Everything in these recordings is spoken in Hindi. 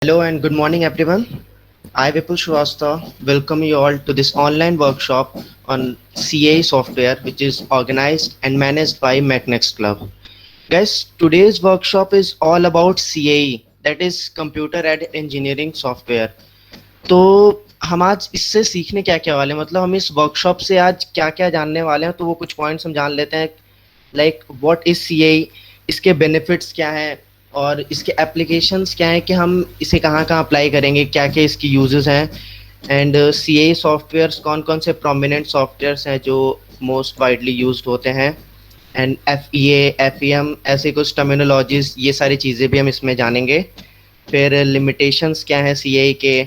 Hello and good morning, everyone. I, Vipul Shrivastava, welcome you all to this online workshop on CA software, which is organized and managed by MacNext Club. Guys, today's workshop is all about CAE, that is Computer Aided Engineering Software. तो हम आज इससे सीखने क्या क्या वाले हैं, मतलब हम इस वर्कशॉप से आज क्या क्या जानने वाले हैं, तो वो कुछ पॉइंट्स हम जान लेते हैं। लाइक व्हाट इज सीआई, इसके बेनिफिट्स क्या हैं और इसके एप्लीकेशंस क्या हैं, कि हम इसे कहाँ कहाँ अप्लाई करेंगे, क्या क्या इसकी यूजेस हैं। एंड सीआई सॉफ्टवेयर्स कौन कौन से प्रोमिनेंट सॉफ्टवेयर्स हैं जो मोस्ट वाइडली यूज्ड होते हैं, and F E F E M ऐसे कुछ टर्मिनोलॉजीज, ये सारी चीज़ें भी हम इसमें जानेंगे। फिर लिमिटेशंस क्या हैं सीआई के,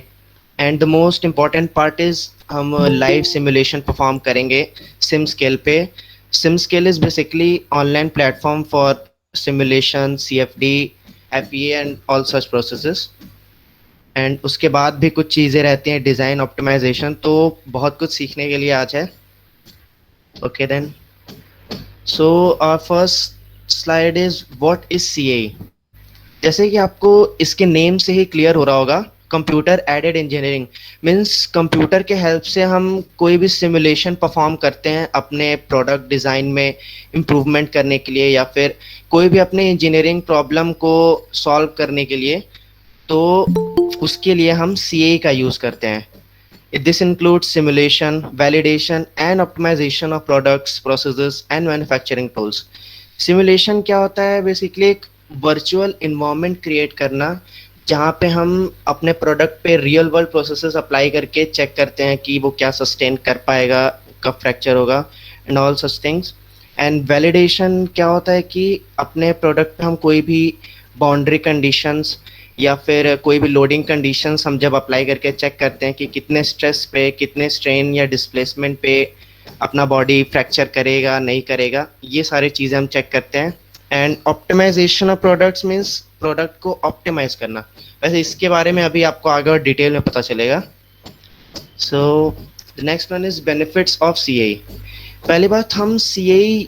and the most important part is हम लाइव सिमुलेशन परफॉर्म करेंगे सिम स्केल पे। SIM scale is basically online platform for simulation, CFD, FEA and all such processes. And उसके बाद भी कुछ चीज़ें रहती हैं, डिज़ाइन ऑप्टिमाइजेशन, तो बहुत कुछ सीखने के लिए आज है। Okay then, so our first slide is what is CAE। जैसे कि आपको इसके नेम से ही क्लियर हो रहा होगा, computer aided engineering means computer के हेल्प से हम कोई भी सिमुलेशन परफॉर्म करते हैं अपने प्रोडक्ट डिज़ाइन में इम्प्रूवमेंट करने के लिए, या फिर कोई भी अपने इंजीनियरिंग प्रॉब्लम को सॉल्व करने के लिए, तो उसके लिए हम CAE का यूज़ करते हैं। This includes simulation, validation and optimisation of products, processes and manufacturing tools. Simulation क्या होता है? बेसिकली एक वर्चुअल इन्वायरमेंट क्रिएट करना जहाँ पे हम अपने प्रोडक्ट पे रियल वर्ल्ड प्रोसेसेस अप्लाई करके चेक करते हैं कि वो क्या सस्टेन कर पाएगा, कब फ्रैक्चर होगा, and all such things. And validation क्या होता है कि अपने प्रोडक्ट पे हम कोई भी बाउंड्री कंडीशंस या फिर कोई भी लोडिंग कंडीशंस हम जब अप्लाई करके चेक करते हैं कि कितने स्ट्रेस पे, कितने स्ट्रेन या डिस्प्लेसमेंट पे अपना बॉडी फ्रैक्चर करेगा नहीं करेगा, ये सारी चीज़ें हम चेक करते हैं। And optimisation of products means product को ऑप्टिमाइज करना। वैसे इसके बारे में अभी आपको आगे और डिटेल में पता चलेगा। So the next one is benefits of CAE। पहली बात, हम CAE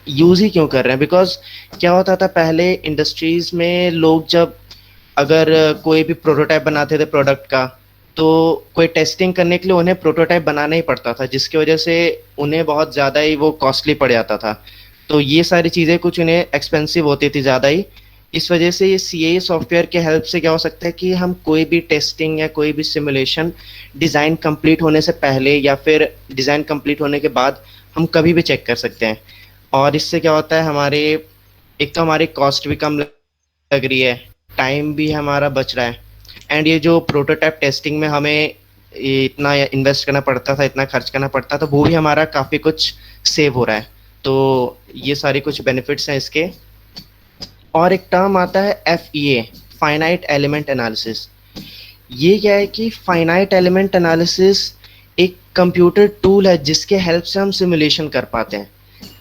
यूज़ ही क्यों कर रहे हैं? बिकॉज क्या होता था पहले इंडस्ट्रीज में, लोग जब अगर कोई भी प्रोटोटाइप बनाते थे प्रोडक्ट का, तो कोई टेस्टिंग करने के लिए उन्हें प्रोटोटाइप बनाना ही पड़ता था, जिसकी वजह से उन्हें बहुत ज़्यादा ही वो कॉस्टली पड़ जाता था। तो ये सारी चीज़ें कुछ उन्हें एक्सपेंसिव होती थी ज़्यादा ही। इस वजह से ये CAE सॉफ्टवेयर के हेल्प से क्या हो सकता है कि हम कोई भी टेस्टिंग या कोई भी सिमुलेशन डिज़ाइन कंप्लीट होने से पहले या फिर डिज़ाइन कंप्लीट होने के बाद हम कभी भी चेक कर सकते हैं। और इससे क्या होता है, हमारे एक तो हमारी कॉस्ट भी कम लग रही है, टाइम भी हमारा बच रहा है, एंड ये जो प्रोटोटाइप टेस्टिंग में हमें ये इतना इन्वेस्ट करना पड़ता था, इतना खर्च करना पड़ता था, वो भी हमारा काफ़ी कुछ सेव हो रहा है। तो ये सारे कुछ बेनिफिट्स हैं इसके। और एक टर्म आता है FEA, फाइनाइट एलिमेंट एनालिसिस। ये क्या है कि फाइनाइट एलिमेंट एनालिसिस एक कंप्यूटर टूल है जिसके हेल्प से हम सिमुलेशन कर पाते हैं।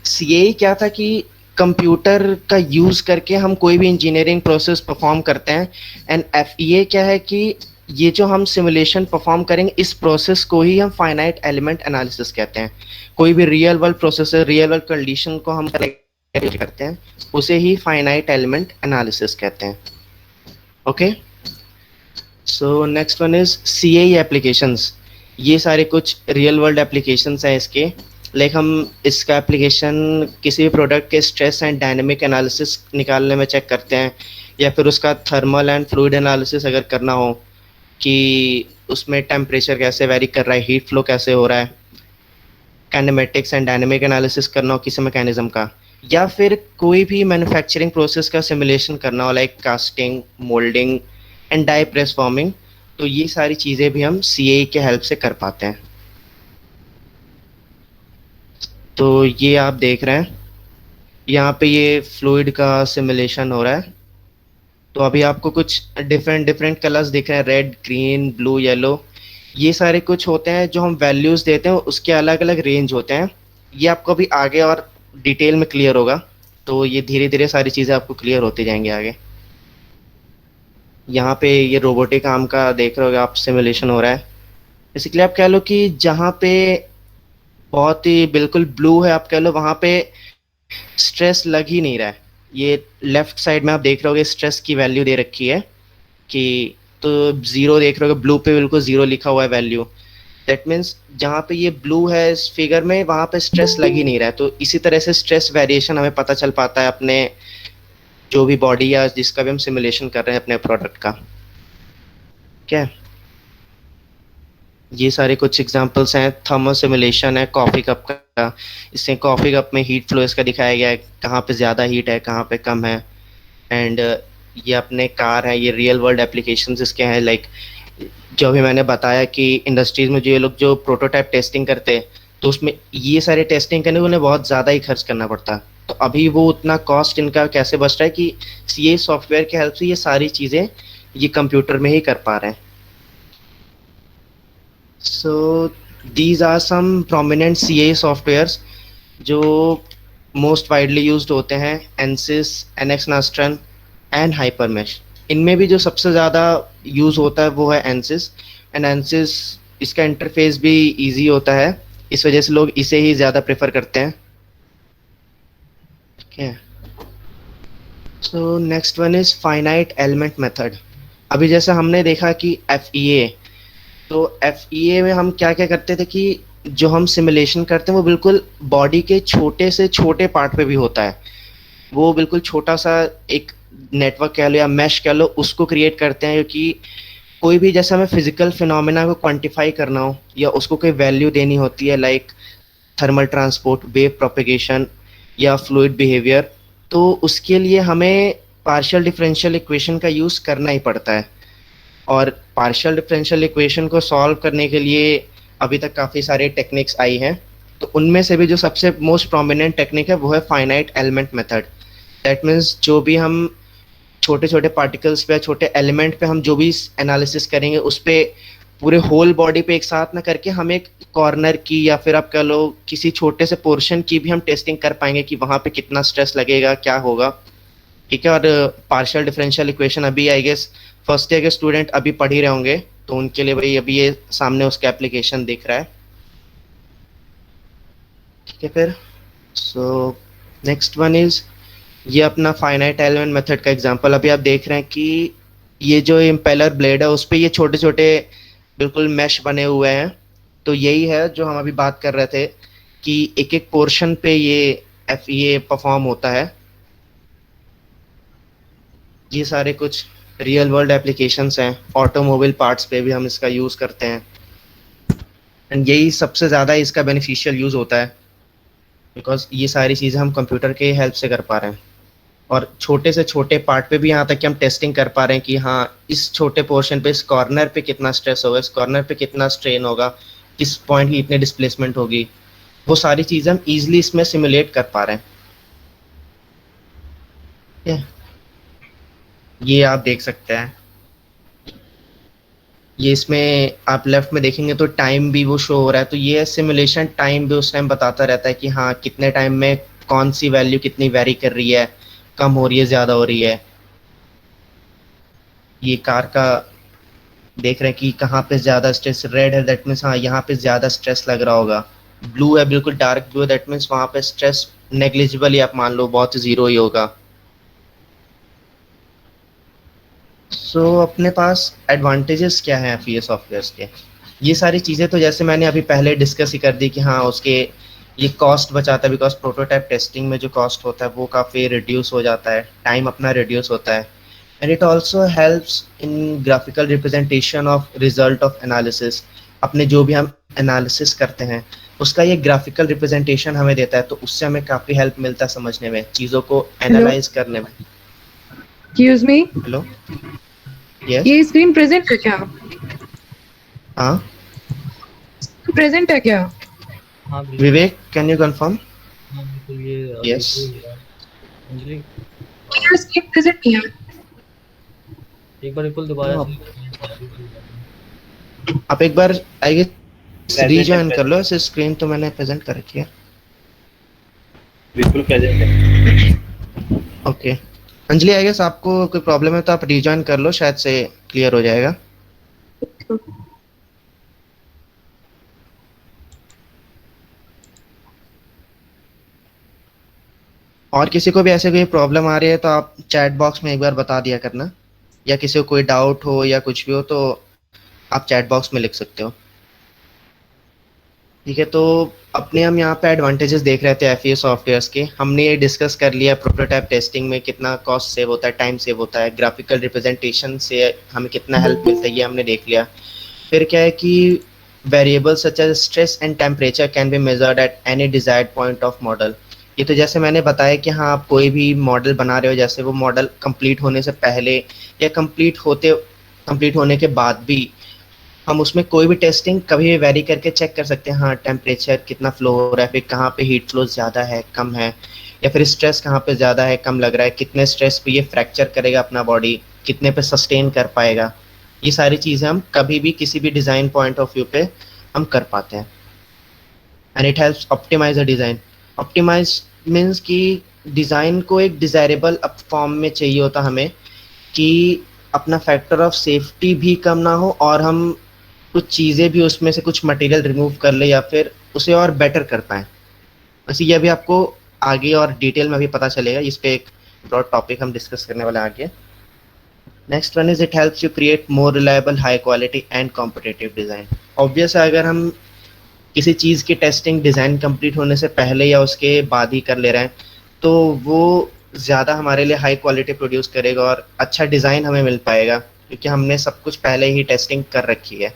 CAE क्या था कि कंप्यूटर का यूज़ करके हम कोई भी इंजीनियरिंग प्रोसेस परफॉर्म करते हैं, एंड FEA क्या है कि ये जो हम सिमुलेशन परफॉर्म करेंगे, इस प्रोसेस को ही हम फाइनाइट एलिमेंट एनालिसिस कहते हैं। कोई भी real world process, real world condition को हम करते हैं, उसे ही फाइनाइट एलिमेंट एनालिसिस कहते हैं। Okay, so next one is CAE applications. ये सारे कुछ रियल वर्ल्ड एप्लीकेशंस हैं इसके। लाइक हम इसका एप्लीकेशन किसी भी प्रोडक्ट के स्ट्रेस एंड डायनेमिक एनालिसिस निकालने में चेक करते हैं, या फिर उसका थर्मल एंड फ्लूइड एनालिसिस अगर करना हो कि उसमें टेम्परेचर कैसे वेरी कर रहा है, हीट फ्लो कैसे हो रहा है, काइनेमेटिक्स एंड डायनेमिक एनालिसिस करना हो किसी मैकेनिज्म का, या फिर कोई भी मैन्युफैक्चरिंग प्रोसेस का सिमुलेशन करना हो, like casting, moulding and die press forming, तो ये सारी चीज़ें भी हम CAE के हेल्प से कर पाते हैं। तो ये आप देख रहे हैं यहाँ पे ये फ्लूइड का सिमुलेशन हो रहा है। तो अभी आपको कुछ डिफरेंट डिफरेंट कलर्स दिख रहे हैं, रेड, ग्रीन, ब्लू, येलो। ये सारे कुछ होते हैं जो हम वैल्यूज़ देते हैं, उसके अलग अलग रेंज होते हैं। ये आपको अभी आगे और डिटेल में क्लियर होगा, तो ये धीरे धीरे सारी चीज़ें आपको क्लियर होती जाएंगी आगे। यहाँ पे ये रोबोटिक आर्म का देख रहे हो आप, सिमुलेशन हो रहा है। बेसिकली आप कह लो कि जहाँ पे बहुत ही बिल्कुल ब्लू है, आप कह लो वहाँ पे स्ट्रेस लग ही नहीं रहा है। ये लेफ्ट साइड में आप देख रहे होगे स्ट्रेस की वैल्यू दे रखी है कि तो जीरो देख रहे हो, ब्लू पे बिल्कुल जीरो लिखा हुआ है वैल्यू। दैट मीन्स जहाँ पे ये ब्लू है इस फिगर में, वहां पे स्ट्रेस लग ही नहीं रहा है। तो इसी तरह से स्ट्रेस वेरिएशन हमें पता चल पाता है अपने जो भी बॉडी या जिसका भी हम सिमुलेशन कर रहे हैं अपने प्रोडक्ट का। क्या ये सारे कुछ एग्जांपल्स हैं। थर्मल सिमुलेशन है कॉफी कप का। इससे कॉफी कप में हीट फ्लो इसका दिखाया गया है, कहाँ पे ज़्यादा हीट है कहाँ पे कम है। एंड ये अपने कार है, ये रियल वर्ल्ड एप्लीकेशंस इसके हैं। लाइक जो अभी मैंने बताया कि इंडस्ट्रीज में जो ये लोग जो प्रोटोटाइप टेस्टिंग करते हैं, तो उसमें ये सारे टेस्टिंग करने में उन्हें बहुत ज़्यादा ही खर्च करना पड़ता है। तो अभी वो उतना कॉस्ट इनका कैसे बच रहा है कि ये सॉफ्टवेयर की हेल्प से ये सारी चीज़ें ये कंप्यूटर में ही कर पा रहे हैं। So these are some prominent CA softwares जो मोस्ट वाइडली यूज्ड होते हैं। ANSYS, NX Nastran and HyperMesh. इनमें भी जो सबसे ज़्यादा यूज़ होता है वो है एनसिस। एंड एनसिस इसका इंटरफेस भी इजी होता है, इस वजह से लोग इसे ही ज़्यादा प्रेफर करते हैं। ठीक है। So next one is finite element method. अभी जैसे हमने देखा कि एफईए, तो एफईए में हम क्या क्या करते थे कि जो हम सिमुलेशन करते हैं वो बिल्कुल बॉडी के छोटे से छोटे पार्ट पे भी होता है। वो बिल्कुल छोटा सा एक नेटवर्क कह लो या मैश कह लो, उसको क्रिएट करते हैं। क्योंकि कोई भी जैसे हमें फिजिकल फिनोमेना को क्वांटिफाई करना हो या उसको कोई वैल्यू देनी होती है, like thermal transport, wave propagation या फ्लूइड बिहेवियर, तो उसके लिए हमें पार्शियल डिफरेंशियल इक्वेशन का यूज़ करना ही पड़ता है। और पार्शियल डिफरेंशियल इक्वेशन को सॉल्व करने के लिए अभी तक काफ़ी सारे टेक्निक्स आई हैं। तो उनमें से भी जो सबसे मोस्ट प्रोमिनेंट टेक्निक है वो है finite element method. That means जो भी हम छोटे छोटे पार्टिकल्स पे, छोटे एलिमेंट पे हम जो भी एनालिसिस करेंगे, उस पे पूरे होल बॉडी पे एक साथ ना करके हम एक कॉर्नर की या फिर आप कह लो किसी छोटे से पोर्शन की भी हम टेस्टिंग कर पाएंगे कि वहाँ पे कितना स्ट्रेस लगेगा, क्या होगा। ठीक है। और पार्शियल डिफरेंशियल इक्वेशन अभी आई गेस फर्स्ट ईयर के स्टूडेंट अभी पढ़ ही रहे होंगे, तो उनके लिए भाई अभी ये सामने उसका एप्लीकेशन दिख रहा है। ठीक है। फिर सो नेक्स्ट वन इज ये अपना फाइनाइट एलिमेंट मेथड का एग्जांपल। अभी आप देख रहे हैं कि ये जो इम्पेलर ब्लेड है उस पे ये छोटे छोटे बिल्कुल मैश बने हुए हैं। तो यही है जो हम अभी बात कर रहे थे कि एक एक पोर्शन पे ये एफईए परफॉर्म होता है। ये सारे कुछ रियल वर्ल्ड एप्लीकेशंस हैं। ऑटोमोबाइल पार्ट्स पे भी हम इसका यूज़ करते हैं। एंड यही सबसे ज़्यादा इसका बेनिफिशियल यूज़ होता है, बिकॉज ये सारी चीज़ें हम कंप्यूटर के हेल्प से कर पा रहे हैं। और छोटे से छोटे पार्ट पे भी यहाँ तक कि हम टेस्टिंग कर पा रहे हैं कि हाँ इस छोटे पोर्शन पे, इस कॉर्नर पे कितना स्ट्रेस होगा, इस कॉर्नर पे कितना स्ट्रेन होगा, किस पॉइंट की इतनी डिस्प्लेसमेंट होगी। वो सारी चीज़ें हम इजीली इसमें सिमुलेट कर पा रहे हैं। Yeah. ये आप देख सकते हैं, ये इसमें आप लेफ्ट में देखेंगे तो टाइम भी वो शो हो रहा है। तो ये सिमुलेशन टाइम भी उस टाइम बताता रहता है कि हाँ कितने टाइम में कौन सी वैल्यू कितनी वेरी कर रही है, कम हो रही है, ज़्यादा हो रही है। ये कार का देख रहे हैं कि कहाँ पे ज़्यादा स्ट्रेस, रेड है दैट मीन्स हाँ यहाँ पे ज़्यादा स्ट्रेस लग रहा होगा। ब्लू है, बिल्कुल डार्क ब्लू है, दैट मीन्स वहाँ पे स्ट्रेस नेग्लिजिबल ही आप मान लो बहुत ज़ीरो ही होगा। सो अपने पास एडवांटेजेस क्या हैं एफईए सॉफ्टवेयर्स के? ये सारी चीज़ें तो जैसे मैंने अभी पहले डिस्कस ही कर दी कि हाँ उसके ये कॉस्ट बचाता है, बिकॉज प्रोटोटाइप टेस्टिंग में जो कॉस्ट होता है वो काफ़ी रिड्यूस हो जाता है, टाइम अपना रिड्यूस होता है। And it also helps in graphical representation of result of analysis. अपने जो भी हम एनालिसिस करते हैं उसका ये ग्राफिकल रिप्रेजेंटेशन हमें देता है, तो उससे हमें काफ़ी हेल्प मिलता है समझने में, चीज़ों को हेलो, एनालाइज करने में। Excuse me, hello. यस। ये स्क्रीन प्रेजेंट है क्या? हाँ। प्रेजेंट है क्या? हाँ बिल्कुल। विवेक, कैन यू कंफर्म? हाँ बिल्कुल, ये यस। देखिए अंजलि, मेरा स्क्रीन प्रेजेंट नहीं है। एक बार बिल्कुल दोबारा नो, से। आप एक बार आई गेस प्रेजेंट है, रीजॉइन कर लो। प्रेजेंट ऐसे स्क्रीन तो मैंने प्रेजेंट कर रखी है। बिल्कुल प्रेजेंट है। ओके। अंजलि, आई गेस आपको कोई प्रॉब्लम है तो आप रीजॉइन कर लो, शायद से क्लियर हो जाएगा। और किसी को भी ऐसे कोई प्रॉब्लम आ रही है तो आप चैट बॉक्स में एक बार बता दिया करना। या किसी को कोई डाउट हो या कुछ भी हो तो आप चैट बॉक्स में लिख सकते हो। ठीक है, तो अपने हम यहाँ पे एडवांटेजेस देख रहे थे एफईए सॉफ्टवेयर्स के। हमने ये डिस्कस कर लिया प्रोटोटाइप टेस्टिंग में कितना कॉस्ट सेव होता है, टाइम सेव होता है, ग्राफिकल रिप्रेजेंटेशन से हमें कितना हेल्प मिलता है, ये हमने देख लिया। फिर क्या है कि variables such as stress and temperature can be measured at any desired point of model. ये तो जैसे मैंने बताया कि हाँ, आप कोई भी मॉडल बना रहे हो, जैसे वो मॉडल कंप्लीट होने से पहले या कंप्लीट होने के बाद भी हम उसमें कोई भी टेस्टिंग कभी भी वेरी करके चेक कर सकते हैं। हाँ, टेम्परेचर कितना फ्लो हो रहा है, फिर कहाँ पे हीट फ्लो ज़्यादा है, कम है, या फिर स्ट्रेस कहाँ पे ज़्यादा है, कम लग रहा है, कितने स्ट्रेस पे ये फ्रैक्चर करेगा अपना बॉडी, कितने पे सस्टेन कर पाएगा। ये सारी चीज़ें हम कभी भी किसी भी डिज़ाइन पॉइंट ऑफ व्यू पे हम कर पाते हैं। And it helps optimise a design. Optimise means कि डिज़ाइन को एक डिज़ायरेबल फॉर्म में चाहिए होता हमें, कि अपना फैक्टर ऑफ सेफ्टी भी कम ना हो और हम कुछ चीज़ें भी उसमें से कुछ मटेरियल रिमूव कर ले या फिर उसे और बेटर कर पाएँ। वैसे ये अभी आपको आगे और डिटेल में भी पता चलेगा, इस पे एक ब्रॉड टॉपिक हम डिस्कस करने वाले हैं आगे। Next one is it helps you create more reliable, high quality and competitive design. Obvious है, अगर हम किसी चीज़ की टेस्टिंग डिज़ाइन कंप्लीट होने से पहले या उसके बाद ही कर ले रहे हैं तो वो ज़्यादा हमारे लिए हाई क्वालिटी प्रोड्यूस करेगा और अच्छा डिज़ाइन हमें मिल पाएगा, क्योंकि हमने सब कुछ पहले ही टेस्टिंग कर रखी है।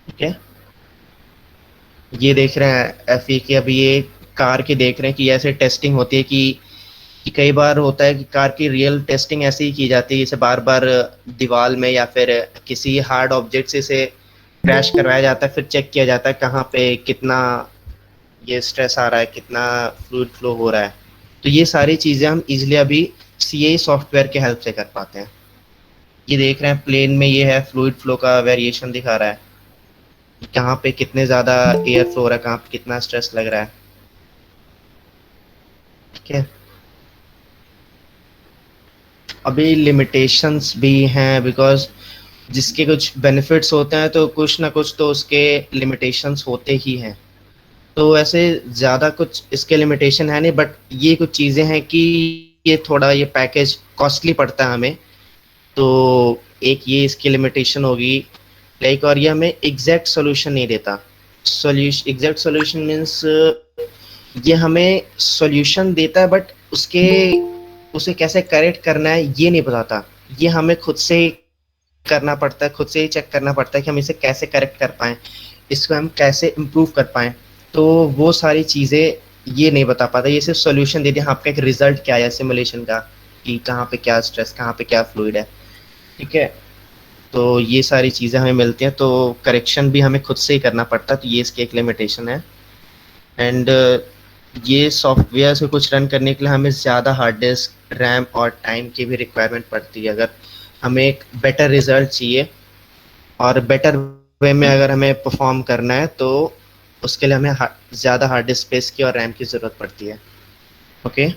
ठीक है, ये देख रहे हैं एफई की, अभी ये कार की देख रहे हैं कि ऐसे टेस्टिंग होती है कि कई बार होता है कि कार की रियल टेस्टिंग ऐसे ही की जाती है, जैसे बार बार दीवार में या फिर किसी हार्ड ऑब्जेक्ट से इसे क्रैश करवाया जाता है, फिर चेक किया जाता है कहाँ पे कितना ये स्ट्रेस आ रहा है, कितना फ्लूइड फ्लो हो रहा है। तो ये सारी चीज़ें हम इजीली अभी सीए सॉफ्टवेयर के हेल्प से कर पाते हैं। ये देख रहे हैं प्लेन में ये है, फ्लूइड फ्लो का वेरिएशन दिखा रहा है, कहाँ पे कितने ज़्यादा एयर फ्लो हो रहा है, कहाँ पे कितना स्ट्रेस लग रहा है। ठीक है, अभी लिमिटेशंस भी हैं, बिकॉज जिसके कुछ बेनिफिट्स होते हैं तो कुछ ना कुछ तो उसके लिमिटेशंस होते ही हैं। तो ऐसे ज़्यादा कुछ इसके लिमिटेशन है नहीं, बट ये कुछ चीज़ें हैं कि ये थोड़ा ये पैकेज कॉस्टली पड़ता है हमें। तो एक ये इसकी लिमिटेशन होगी, लाइक, और ये हमें एग्जैक्ट सोल्यूशन नहीं देता। एग्जैक्ट सोल्यूशन मीन्स ये हमें सोल्यूशन देता है बट उसे कैसे करेक्ट करना है ये नहीं बताता। ये हमें खुद से ही करना पड़ता है, खुद से ही चेक करना पड़ता है कि हम इसे कैसे करेक्ट कर पाएँ, इसको हम कैसे इम्प्रूव कर पाएँ। तो वो सारी चीज़ें ये नहीं बता पाता, ये सिर्फ सोल्यूशन दे दिया, आपका एक रिजल्ट क्या है सिमुलेशन का, कि कहाँ पे क्या स्ट्रेस, कहाँ पे क्या फ्लूइड है। ठीक है, तो ये सारी चीज़ें हमें मिलती हैं, तो करेक्शन भी हमें खुद से ही करना पड़ता है, तो ये इसकी एक लिमिटेशन है। एंड ये सॉफ्टवेयर से कुछ रन करने के लिए हमें ज़्यादा हार्ड डिस्क, रैम और टाइम की भी रिक्वायरमेंट पड़ती है। अगर हमें एक बेटर रिजल्ट चाहिए और बेटर वे में अगर हमें परफॉर्म करना है तो उसके लिए हमें ज़्यादा हार्ड डिस्क स्पेस की और रैम की ज़रूरत पड़ती है। ओके,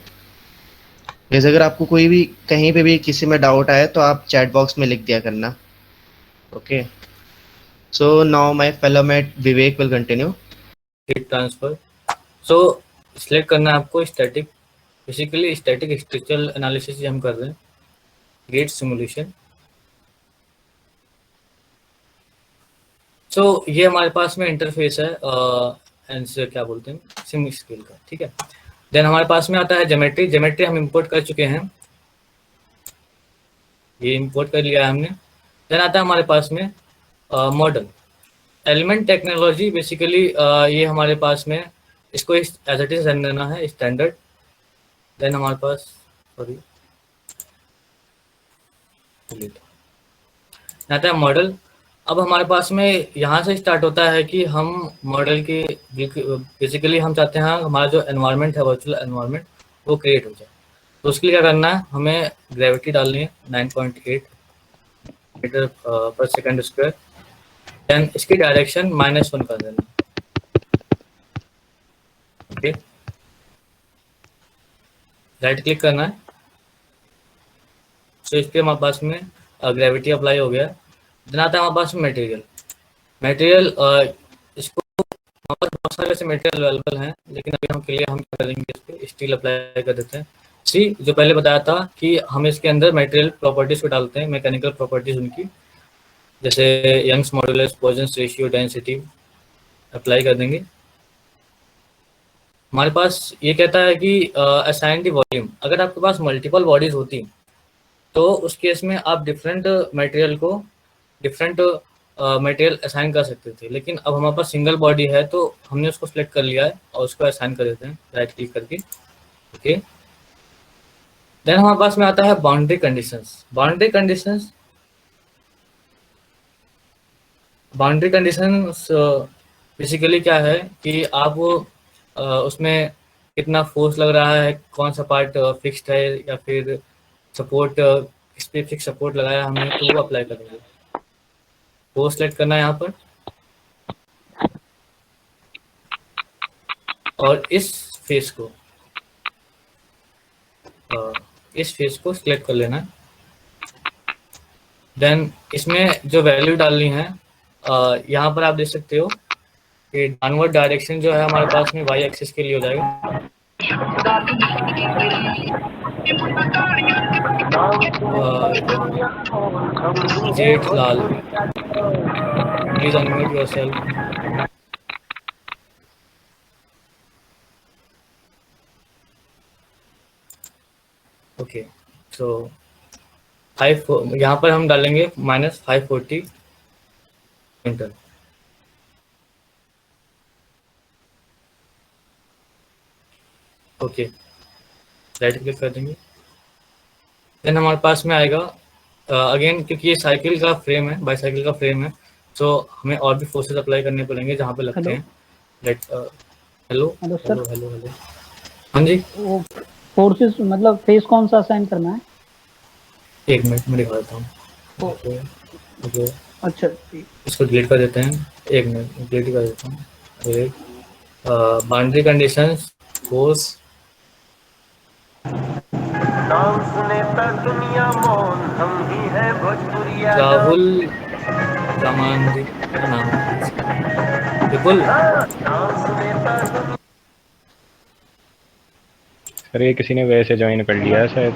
जैसे अगर आपको कोई भी कहीं पे भी किसी में डाउट आए तो आप चैट बॉक्स में लिख दिया करना। Okay, so now my fellow mate Vivek will continue. Heat transfer. So select करना है आपको static, basically static structural analysis हम कर रहे हैं, गेट सिमुलेशन। सो ये हमारे पास में इंटरफेस है एंड क्या बोलते हैं सिम स्केल का। ठीक है, देन हमारे पास में आता है ज्योमेट्री। ज्योमेट्री हम इंपोर्ट कर चुके हैं, ये इंपोर्ट कर लिया है हमने। देन आता है हमारे पास में मॉडल एलिमेंट टेक्नोलॉजी। बेसिकली ये हमारे पास में इसको एज इट इज रन करना है स्टैंडर्ड। देन हमारे पास सॉरी आता है मॉडल। अब हमारे पास में यहाँ से स्टार्ट होता है कि हम मॉडल की बेसिकली हम चाहते हैं हमारा जो एनवायरनमेंट है, वर्चुअल एनवायरनमेंट, वो क्रिएट हो जाए। तो उसके लिए क्या करना है, हमें ग्रेविटी डालनी है 9.8 मीटर पर सेकंड स्क्वायर। देन इसकी डायरेक्शन -1 कर देना। ओके, राइट क्लिक करना है। तो इसके हमारे पास में ग्रेविटी अप्लाई हो गया। देन आता है हमारे पास मटेरियल। मटेरियल इसको हमारे पास बहुत सारे ऐसे मटेरियल अवेलेबल हैं, लेकिन अभी हम के लिए हम क्या करेंगे, इस पर स्टील अप्लाई कर देते हैं। सी जो पहले बताया था कि हम इसके अंदर मटेरियल प्रॉपर्टीज को डालते हैं, मैकेनिकल प्रॉपर्टीज उनकी, जैसे Young's modulus, Poisson's ratio, density apply कर देंगे। हमारे पास ये कहता है कि असाइन द वॉल्यूम। अगर आपके पास मल्टीपल बॉडीज होती तो उस केस में आप डिफरेंट मटेरियल को डिफरेंट मटेरियल असाइन कर सकते थे, लेकिन अब हमारे पास सिंगल बॉडी है तो हमने उसको सिलेक्ट कर लिया है और उसको असाइन कर देते हैं राइट क्लिक करके। ओके, देन हमारे पास में आता है boundary conditions. Boundary conditions basically क्या है कि आप उसमें कितना फोर्स लग रहा है, कौन सा पार्ट फिक्स्ड है या फिर सपोर्ट, इस पे फिक्स सपोर्ट लगाया हमने तो वो अप्लाई करेंगे। वो सिलेक्ट करना है यहाँ पर और इस फेस को सिलेक्ट कर लेना है। देन इसमें जो वैल्यू डालनी है यहाँ पर आप देख सकते हो कि डाउनवर्ड डायरेक्शन जो है हमारे पास में वाई एक्सिस के लिए हो जाएगा। Jethalal, please unmute yourself. Okay, so 5 यहाँ पर हम डालेंगे -540 न्यूटन। ओके, राइट क्लिक कर देंगे। देन हमारे पास में आएगा अगेन, क्योंकि ये साइकिल का फ्रेम है, बाईसाइकिल का फ्रेम है, तो हमें और भी फोर्सेस अप्लाई करने पड़ेंगे जहाँ पे लगते हैं। Hello sir, hello. हाँ जी, वो फोर्सेस मतलब फेस कौन सा असाइन करना है? एक मिनट में दिखा देता हूँ। ओके, अच्छा, इसको डिलीट कर देते हैं। एक मिनट, डिलीट कर देता हूँ। बाउंड्री कंडीशंस, फोर्स, नाम सुने पर दुनिया मौन, हम ही है भोजपुरिया। राहुल रामानंदी का नाम है बिल्कुल। नाम सुने पर सर ये किसी ने वैसे ज्वाइन कर लिया है शायद।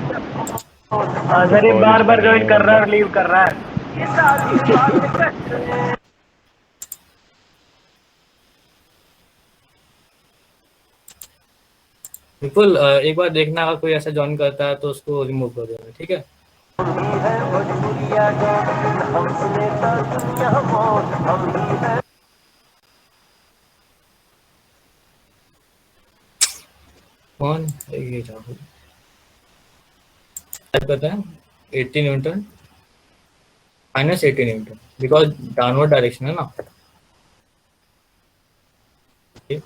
सर ये बार बार ज्वाइन कर रहा है और लीव कर रहा है। ये सारी बातें बिल्कुल, एक बार देखना, अगर कोई ऐसा ज्वाइन करता है तो उसको रिमूव कर देना, ठीक है। हम ही है भोजपुरिया जो, हम सुने पर दुनिया मौन, हम ही है। कौन है ये राहुल? टाइप करते हैं 80 Newton -80 Newton, because downward direction है ना। Okay.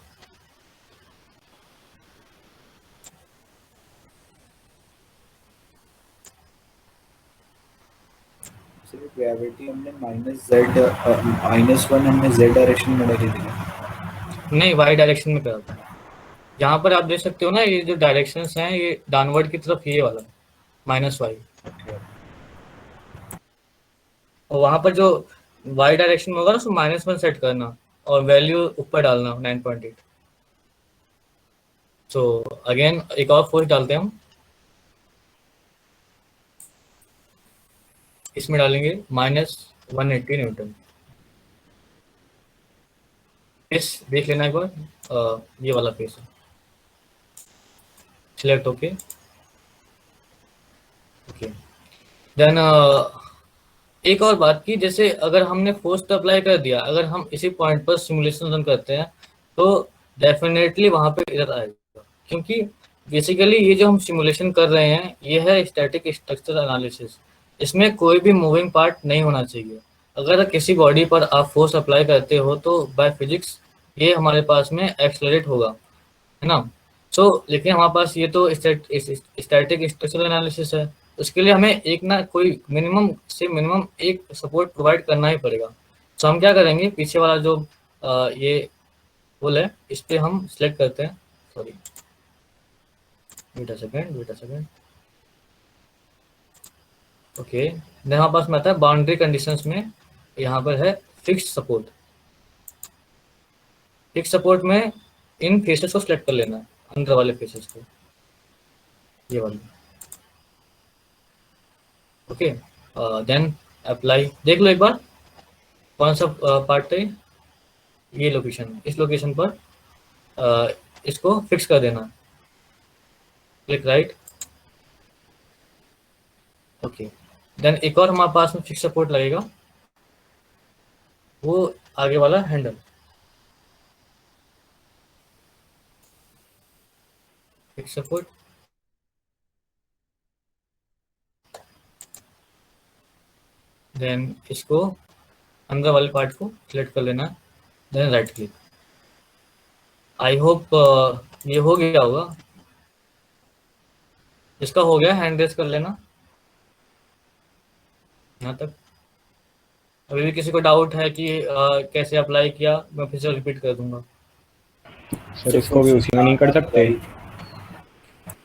ग्रेविटी हमने -1 हमने z डायरेक्शन में डाली थी। नहीं, वाई डायरेक्शन में करा था। यहाँ पर आप देख सकते हो ना, ये जो डायरेक्शंस हैं ये डाउनवर्ड की तरफ ये वाला -y, और वहाँ पर जो y डायरेक्शन में होगा ना उसको -1 सेट करना और वैल्यू ऊपर डालना 9.8। तो अगेन एक और फोर्स डालते हैं हम, इसमें डालेंगे -180 न्यूटन। इस देख लेना एक बार, ये वाला फेस है, सिलेक्ट ओके। देन एक और बात की, जैसे अगर हमने फोर्स तो अप्लाई कर दिया, अगर हम इसी पॉइंट पर सिमुलेशन रन करते हैं तो डेफिनेटली वहां पे एरर आएगा, क्योंकि बेसिकली ये जो हम सिमुलेशन कर रहे हैं ये है स्टैटिक स्ट्रक्चर एनालिसिस। इसमें कोई भी मूविंग पार्ट नहीं होना चाहिए। अगर किसी बॉडी पर आप फोर्स अप्लाई करते हो तो बाय फिजिक्स ये हमारे पास में एक्सलरेट होगा, है ना। लेकिन हमारे पास ये तो स्टैटिक स्ट्रक्चरल एनालिसिस है, उसके लिए हमें एक ना कोई मिनिमम एक सपोर्ट प्रोवाइड करना ही पड़ेगा। तो हम क्या करेंगे, पीछे वाला जो ये होल है इस पे हम सिलेक्ट करते हैं, sorry wait a second. Okay, हमारे पास में आता है बाउंड्री कंडीशंस में, यहाँ पर है फिक्स्ड सपोर्ट। फिक्स्ड सपोर्ट में इन फेसेस को सिलेक्ट कर लेना है, अंदर वाले फेसेस को। ये वाली। ओके, देन अप्लाई देख लो एक बार कौन सा पार्ट है। ये लोकेशन, इस लोकेशन पर इसको फिक्स कर देना, क्लिक राइट। ओके, देन एक और हमारे पास में फिक्स सपोर्ट लगेगा, वो आगे वाला हैंडल, फिक्स सपोर्ट। देन इसको अंदर वाले पार्ट को सिलेक्ट कर लेना, then right click. I hope ये हो गया होगा। इसका हो गया, हैंड रेस कर लेना यहाँ तक। अभी भी किसी को डाउट है कि कैसे अप्लाई किया, मैं फिर से रिपीट कर दूंगा। सर इसको भी उसी में नहीं कर सकते?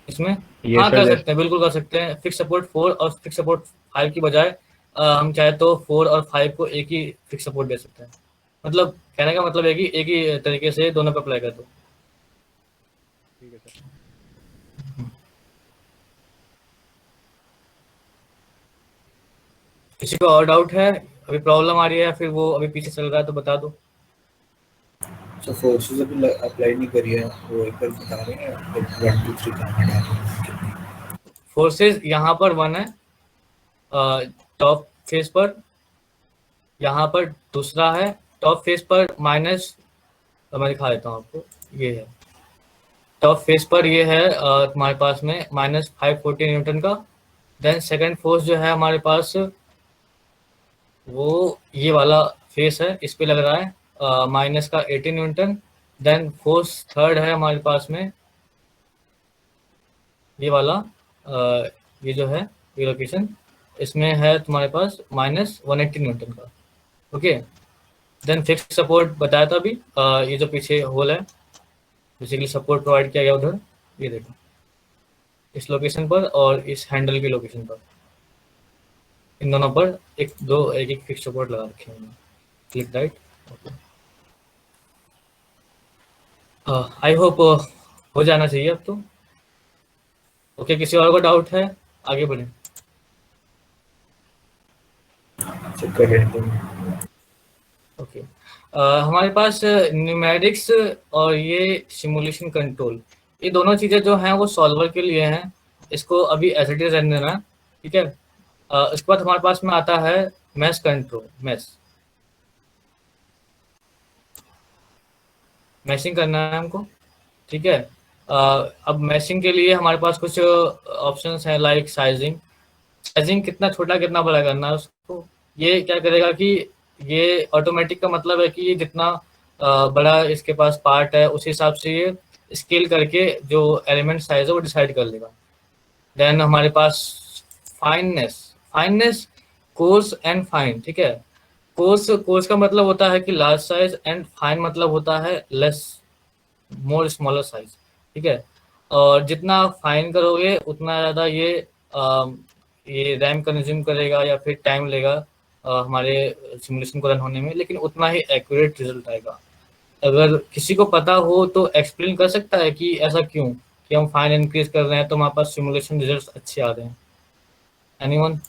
इसमें ये हाँ सर कर जैसे- सकते हैं, बिल्कुल कर सकते हैं। फिक्स सपोर्ट 4 और फिक्स सपोर्ट 5 की बजाय हम चाहे तो 4 और 5 को एक ही फिक्स सपोर्ट दे सकते हैं। मतलब कहने का मतलब है कि एक ही तरीके से दोनों पे अप्लाई कर दो। ठीक है सर। किसी को और डाउट है, अभी प्रॉब्लम आ रही है, फिर वो अभी पीछे चल रहा है तो बता दो। तो फोर्सेस अभी अप्लाई नहीं करी है, वो एक बार बता रहे हैं 1 2 3 कहाँ डाल कितनी। फोर्सेस यहाँ पर 1 है टॉप फेस पर, यहाँ पर दूसरा है टॉप फेस पर माइनस, मैं दिखा देता हूँ आपको। ये है टॉप फेस पर, ये है तुम्हारे पास में -540 न्यूटन का। देन सेकंड फोर्स जो है हमारे पास वो ये वाला फेस है, इस पे लग रहा है माइनस का 18 न्यूटन। देन फोर्स थर्ड है हमारे पास में ये वाला, ये जो है ये लोकेशन, इसमें है तुम्हारे पास -180 न्यूटन का। ओके, देन फिक्स सपोर्ट बताया था अभी, ये जो पीछे होल है बेसिकली सपोर्ट प्रोवाइड किया गया उधर, ये देखो इस लोकेशन पर और इस हैंडल के लोकेशन पर, इन दोनों पर एक एक फिक्स सपोर्ट लगा रखे हैं। Click right. आई होप हो जाना चाहिए अब तो। ओके, किसी और को डाउट है, आगे बढ़े। चेक कर रहे हैं तुम। ओके, हमारे पास न्यूमेरिक्स और ये सिमुलेशन कंट्रोल, ये दोनों चीज़ें जो हैं वो सॉल्वर के लिए हैं। इसको अभी एज इट इज रहने देना, ठीक है। इसके बाद हमारे पास में आता है मैश कंट्रोल। मैशिंग करना है हमको, ठीक है। अब मैशिंग के लिए हमारे पास कुछ ऑप्शंस हैं, लाइक साइजिंग कितना छोटा कितना बड़ा करना है उसको। ये क्या करेगा कि ये ऑटोमेटिक का मतलब है कि ये जितना बड़ा इसके पास पार्ट है उस हिसाब से ये स्केल करके जो एलिमेंट साइज है वो डिसाइड कर लेगा। देन हमारे पास फाइननेस कोर्स एंड फाइन, ठीक है। कोर्स का मतलब होता है कि लार्ज साइज, एंड फाइन मतलब होता है लेस मोर स्मॉलर साइज, ठीक है। और जितना फाइन करोगे उतना ज़्यादा ये रैम कंज्यूम करेगा या फिर टाइम लेगा हमारे सिमुलेशन को रन होने में, लेकिन उतना ही एक्यूरेट रिजल्ट आएगा। अगर किसी को पता हो तो एक्सप्लेन कर सकता है कि ऐसा क्यों, कि हम फाइन इंक्रीज कर रहे हैं तो हमारे पास सिमुलेशन रिजल्ट्स अच्छे आ रहे हैं। एनीवन?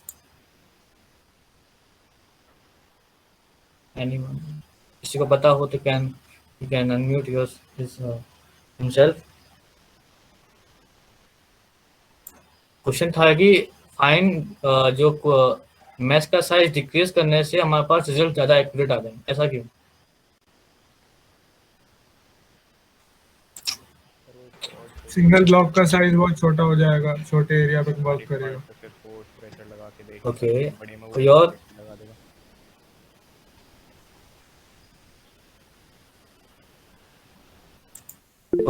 किसी को पता हो तो कैन अनम्यूट हिमसेल्फ। क्वेश्चन था कि फाइन जो मैश का साइज डिक्रीज करने से हमारे पास रिजल्ट ज़्यादा एक्यूरेट आ गए, ऐसा क्यों? सिंगल ब्लॉक का साइज बहुत छोटा हो जाएगा, छोटे एरिया पे वर्क करेगा। तो फिर फोर्स प्रेशर लगा के देख, ओके, बड़े में वो कोई और? लगा देगा।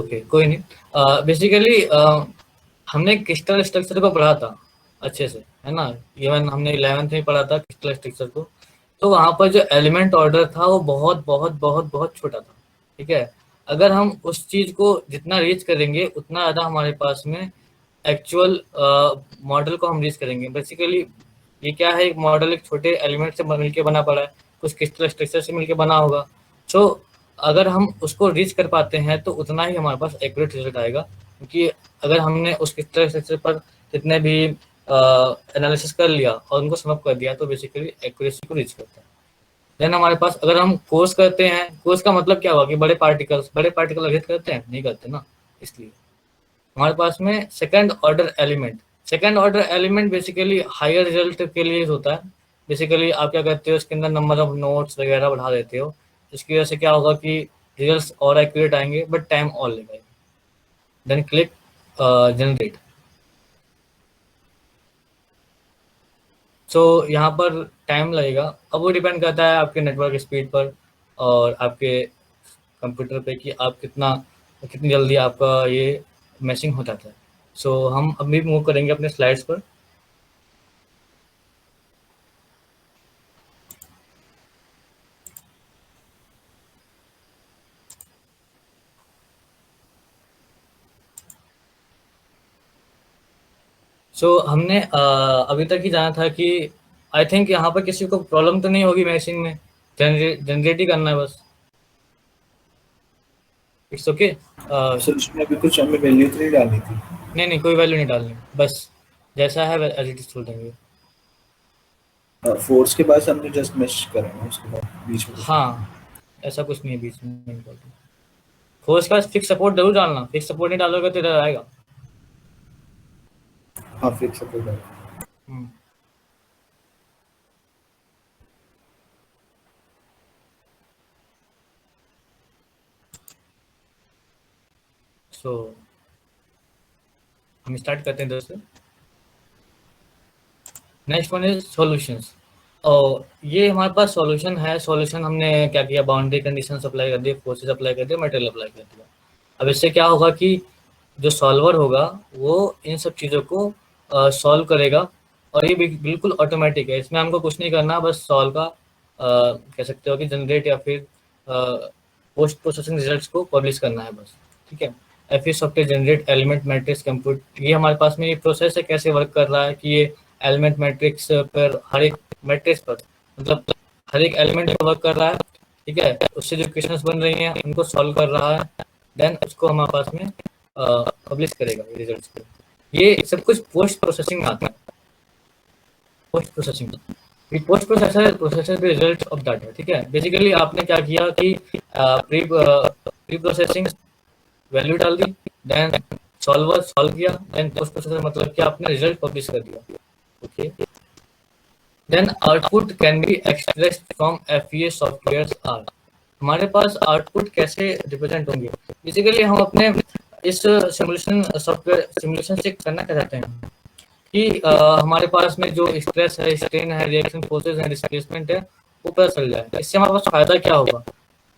ओके, कोई नहीं। बेसिकली हमने क्रिस्टल स्ट्रक्चर को पढ़ा था अच्छे से, है ना। इवन हमने 11th में पढ़ा था क्रिस्टल स्ट्रक्चर को। तो वहाँ पर जो एलिमेंट ऑर्डर था वो बहुत बहुत बहुत बहुत छोटा था, ठीक है। अगर हम उस चीज़ को जितना रीच करेंगे उतना ज़्यादा हमारे पास में एक्चुअल मॉडल को हम रीच करेंगे। बेसिकली ये क्या है, एक मॉडल एक छोटे एलिमेंट से मिलकर बना पड़ा है, कुछ क्रिस्टल स्ट्रक्चर से मिलकर बना होगा। सो अगर हम उसको रीच कर पाते हैं तो उतना ही हमारे पास एक्यूरेट रिजल्ट आएगा, क्योंकि अगर हमने उस स्ट्रक्चर पर जितने भी एनालिसिस कर लिया और उनको समअप कर दिया तो बेसिकली एक्यूरेसी को रीच करता है। देन हमारे पास अगर हम कोर्स करते हैं, कोर्स का मतलब क्या हुआ कि बड़े पार्टिकल एग्जिस्ट करते हैं, नहीं करते ना, इसलिए हमारे पास में second order element basically higher result के लिए होता है। बेसिकली आप क्या करते हो, इसके अंदर नंबर ऑफ नोट्स वगैरह बढ़ा देते हो, इसकी वजह से क्या होगा कि रिजल्ट्स और एक्यूरेट आएंगे, बट टाइम और लगेगा। Then click generate. सो यहाँ पर टाइम लगेगा, अब वो डिपेंड करता है आपके नेटवर्क स्पीड पर और आपके कंप्यूटर पे कि आप कितनी जल्दी आपका ये मैशिंग हो जाता है। सो हम अभी मूव करेंगे अपने स्लाइड्स पर। सो हमने अभी तक ही जाना था कि आई थिंक यहाँ पर किसी को प्रॉब्लम तो नहीं होगी मैशिंग में, जनरेट ही करना है बस। It's okay. सर इसमें अभी कुछ हमें वैल्यू तो नहीं डालनी थी? नहीं कोई वैल्यू नहीं डालनी, बस जैसा है एज इट इज छोड़ देंगे। फोर्स के बाद हमने जस्ट मैश करना है, उसके बाद बीच में हाँ, ऐसा कुछ नहीं है बीच में। फोर्स का फिक्स सपोर्ट जरूर डालना, फिक्स सपोर्ट नहीं डालोगे तो इधर आएगा। हाँ फिक्स सपोर्ट है। सो हम स्टार्ट करते हैं दोस्तों। Next one is solutions. और ये हमारे पास सॉल्यूशन है। सॉल्यूशन हमने क्या किया, बाउंड्री कंडीशंस अप्लाई कर दिए, फोर्सेस अप्लाई कर दिए, मटेरियल अप्लाई कर दिया। अब इससे क्या होगा कि जो सॉल्वर होगा वो इन सब चीज़ों को सॉल्व करेगा और ये बिल्कुल ऑटोमेटिक है, इसमें हमको कुछ नहीं करना, बस सॉल्व का कह सकते हो कि जनरेट या फिर पोस्ट प्रोसेसिंग रिजल्ट्स को पब्लिश करना है बस, ठीक है। FE software generate element matrix compute, ये हमारे पास में ये प्रोसेस है, कैसे वर्क कर रहा है कि ये एलिमेंट मैट्रिक्स पर हर एक मैट्रिक्स पर मतलब हर एक एलिमेंट पर वर्क कर रहा है, ठीक है। उससे जो क्वेश्चंस बन रही हैं उनको सॉल्व कर रहा है, देन उसको हमारे पास में पब्लिश करेगा रिजल्ट्स को। ये सब कुछ पोस्ट प्रोसेसिंग में आता है। Post processing processor the result of data, ठीक है। बेसिकली आपने क्या किया कि प्री प्रोसेसिंग वैल्यू डाल दी, देन सॉल्वर सॉल्व किया, देन पोस्ट प्रोसेसर मतलब कि आपने रिजल्ट पब्लिश कर दिया, okay. Then output can be expressed from FEA software are. हमारे पास आउटपुट कैसे रिप्रेजेंट होंगे, बेसिकली हम अपने इस सिमुलेशन सॉफ्टवेयर सिमुलेशन से करना क्या चाहते हैं कि हमारे पास में जो स्ट्रेस है, स्ट्रेन है, रिएक्शन फोर्सेस है, डिस्प्लेसमेंट है, वो पता चल जाए। इससे हमारे पास फायदा क्या होगा,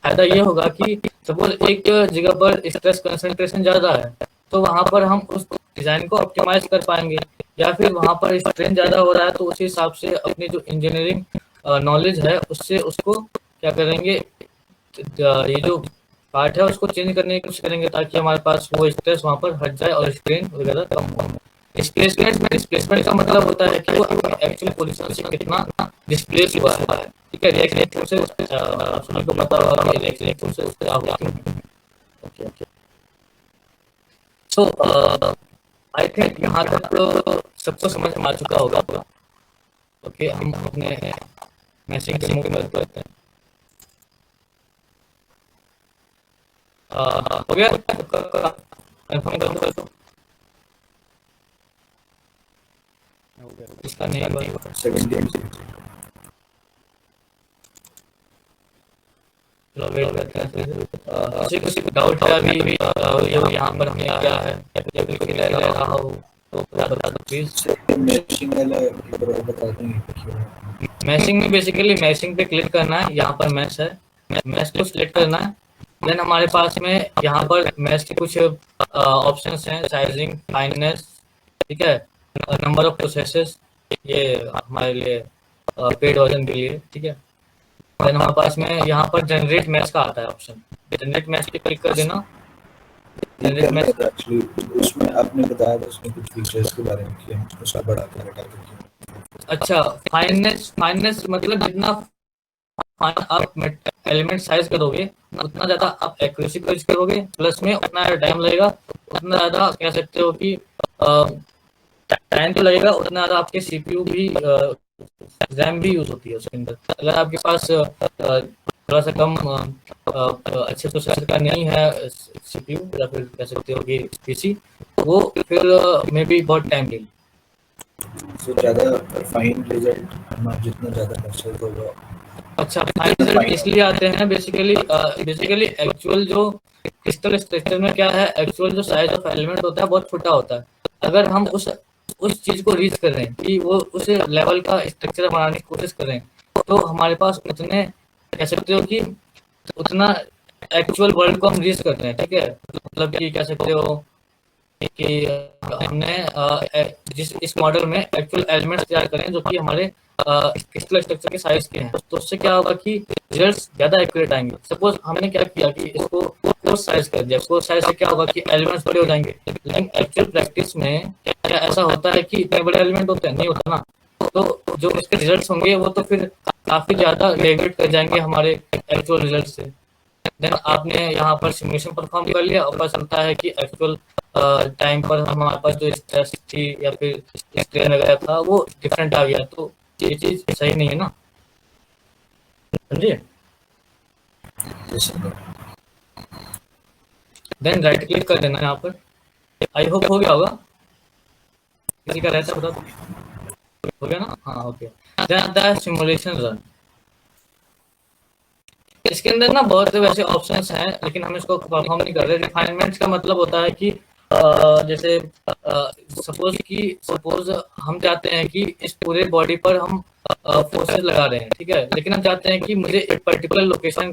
फायदा ये होगा कि सपोज एक जगह पर स्ट्रेस कंसंट्रेशन ज़्यादा है तो वहाँ पर हम उस डिज़ाइन को ऑप्टिमाइज कर पाएंगे, या फिर वहाँ पर स्ट्रेन ज़्यादा हो रहा है तो उसी हिसाब से अपनी जो इंजीनियरिंग नॉलेज है उससे उसको क्या करेंगे, ये जो पार्ट है उसको चेंज करने की कोशिश करेंगे ताकि हमारे पास वो स्ट्रेस वहाँ पर हट जाए और स्ट्रेन वगैरह कम हो। डिस्प्लेसमेंट का मतलब होता है कि वो एक्चुअल पोजीशन से कितना डिस्प्लेस हुआ है, ठीक है। रिएक्शन फोर्सेस आपको पता होगा कि रिएक्शन फोर्सेस क्या होती हैं, ओके। सो आई थिंक यहाँ तक तो सबको समझ में आ चुका होगा, ओके। हम अपने मैशिंग से मूव करते हैं। हो गया, कंफर्म कर दो इसका नहीं हुआ। 17 चलो वेट करते हैं। किसी को डाउट है अभी ये यहाँ पर हमें क्या है या फिर कोई लग रहा हो तो बता दो प्लीज। मैशिंग वाला बता देंगे। मैशिंग में बेसिकली मैशिंग पे क्लिक करना है, यहाँ पर मैश है, मैश को सिलेक्ट करना है। देन हमारे पास में यहाँ पर मैश के कुछ ऑप्शंस हैं, साइजिंग, फाइननेस, ठीक है, नंबर ऑफ प्रोसेसेस, ये हमारे लिए पेड वर्जन के लिए, ठीक है। देन हमारे पास में यहाँ पर जनरेट मैश का आता है ऑप्शन, जनरेट मैश पे क्लिक कर देना। जनरेट मैश एक्चुअली उसमें आपने बताया था, उसमें कुछ फीचर्स के बारे में किया, उसका बढ़ा के घटा के किया। अच्छा, फाइननेस मतलब जितना आप एलिमेंट साइज करोगे उतना ज़्यादा आप एक्यूरेसी को यूज करोगे, प्लस में उतना टाइम लगेगा उतना ज़्यादा कह सकते हो कि टाइम तो लगेगा, उतना ज़्यादा आपके सीपीयू भी रैम भी यूज़ होती है उसके अंदर। अगर आपके पास थोड़ा सा कम अच्छे प्रोसेसर का नहीं है सीपीयू या फिर कह सकते हो कि पीसी, वो फिर मे बी बहुत टाइम लेगी। तो ज़्यादा फाइन रिजल्ट हमारा जितना ज़्यादा प्रोसेस होगा। अच्छा, फाइन रिजल्ट इसलिए आते हैं बेसिकली एक्चुअल जो क्रिस्टल स्ट्रक्चर में क्या है, एक्चुअल जो साइज ऑफ एलिमेंट होता है बहुत छोटा होता है। अगर हम उस चीज को रीच कर रहे हैं कि वो उस लेवल का स्ट्रक्चर बनाने की कोशिश कर रहे हैं, तो हमारे पास उतने कह सकते हो कि उतना एक्चुअल वर्ल्ड को हम रीच करते हैं। ठीक है, मतलब कि कह सकते हो कि हमने जिस इस मॉडल में एक्चुअल एलिमेंट्स तैयार करें जो कि हमारे क्रिस्टल स्ट्रक्चर के साइज के हैं, तो उससे क्या होगा कि रिजल्ट्स ज़्यादा एक्यूरेट आएंगे। सपोज हमने क्या किया कि इसको कोर्स साइज कर दिया, कोर्स साइज से क्या होगा कि एलिमेंट्स बड़े हो जाएंगे, लेकिन एक्चुअल प्रैक्टिस में क्या ऐसा होता है कि इतने बड़े एलिमेंट होते हैं? नहीं होता ना। तो जो इसके रिजल्ट्स होंगे वो तो फिर काफ़ी ज़्यादा डेविएट कर जाएंगे हमारे एक्चुअल रिजल्ट से। देन आपने यहाँ पर सिमुलेशन परफॉर्म कर लिया और पता चलता है कि एक्चुअल टाइम पर हमारे पास जो स्ट्रेस थी या फिर स्ट्रेन वगैरह था वो डिफरेंट आ गया, तो ये चीज़ सही नहीं है ना, समझिए। देन राइट क्लिक कर देना यहाँ पर। आई होप हो गया होगा, किसी का रहता बता दो। हो गया ना? हाँ, ओके। देन आता है सिमुलेशन रन। इसके अंदर ना बहुत वैसे ऑप्शंस हैं, लेकिन हम इसको परफॉर्म नहीं कर रहे। रिफाइनमेंट का मतलब होता है कि जैसे सपोज हम चाहते हैं कि इस पूरे बॉडी पर हम फोर्सेस लगा रहे हैं, ठीक है, लेकिन हम चाहते हैं कि मुझे एक पर्टिकुलर लोकेशन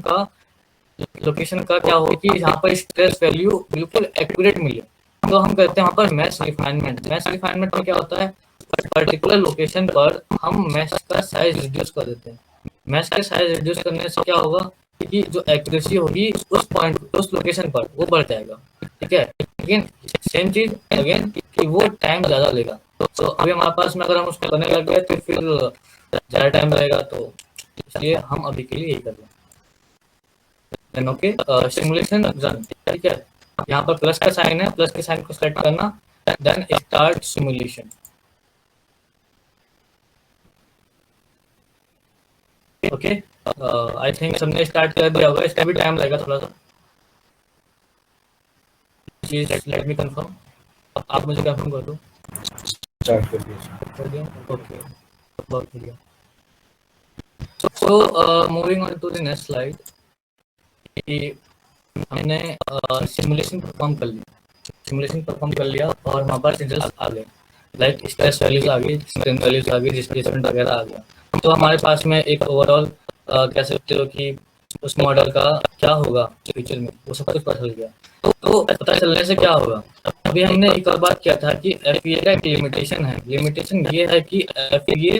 का क्या हो कि यहाँ पर स्ट्रेस वैल्यू बिल्कुल एक्यूरेट मिले, तो हम करते हैं वहाँ पर मैश रिफाइनमेंट। मैश रिफाइनमेंट में क्या होता है, पर्टिकुलर लोकेशन पर हम मैश का साइज रिड्यूस कर देते हैं। मैश का साइज रिड्यूस करने से क्या होगा कि जो एक्यूरेसी होगी उस पॉइंट उस लोकेशन पर वो बढ़ जाएगा, ठीक है। लेकिन सेम चीज अगेन कि वो टाइम ज़्यादा लेगा। तो अभी हमारे पास में अगर हम उसको करने लग गए तो फिर ज़्यादा टाइम लगेगा, तो इसलिए हम अभी के लिए यही कर रहे हैं। ओके, सिमुलेशन रन, ठीक है। यहाँ पर प्लस का साइन है, प्लस के साइन को सेलेक्ट करना, then start simulation. Okay, I think सबने स्टार्ट कर दिया होगा, इसका भी टाइम लगेगा थोड़ा सा। प्लीज लेट मी कंफर्म, आप मुझे कंफर्म कर दो। स्टार्ट कर दिया। ओके, बहुत बढ़िया। So moving on to the next slide, हमने सिमुलेशन परफॉर्म कर लिया और हमारे पास रिजल्ट आ गए, लाइक स्ट्रेस वैल्यूज आ गई, स्ट्रेन वैल्यूज आ गई, डिस्प्लेसमेंट वगैरह आ गया। तो हमारे पास में एक ओवरऑल कह सकते हो कि उस मॉडल का क्या होगा फ्यूचर में, वो सब कुछ पता चल गया। तो पता चलने से क्या होगा, अभी हमने एक और बात किया था कि एफईए का एक लिमिटेशन है। लिमिटेशन ये है कि एफईए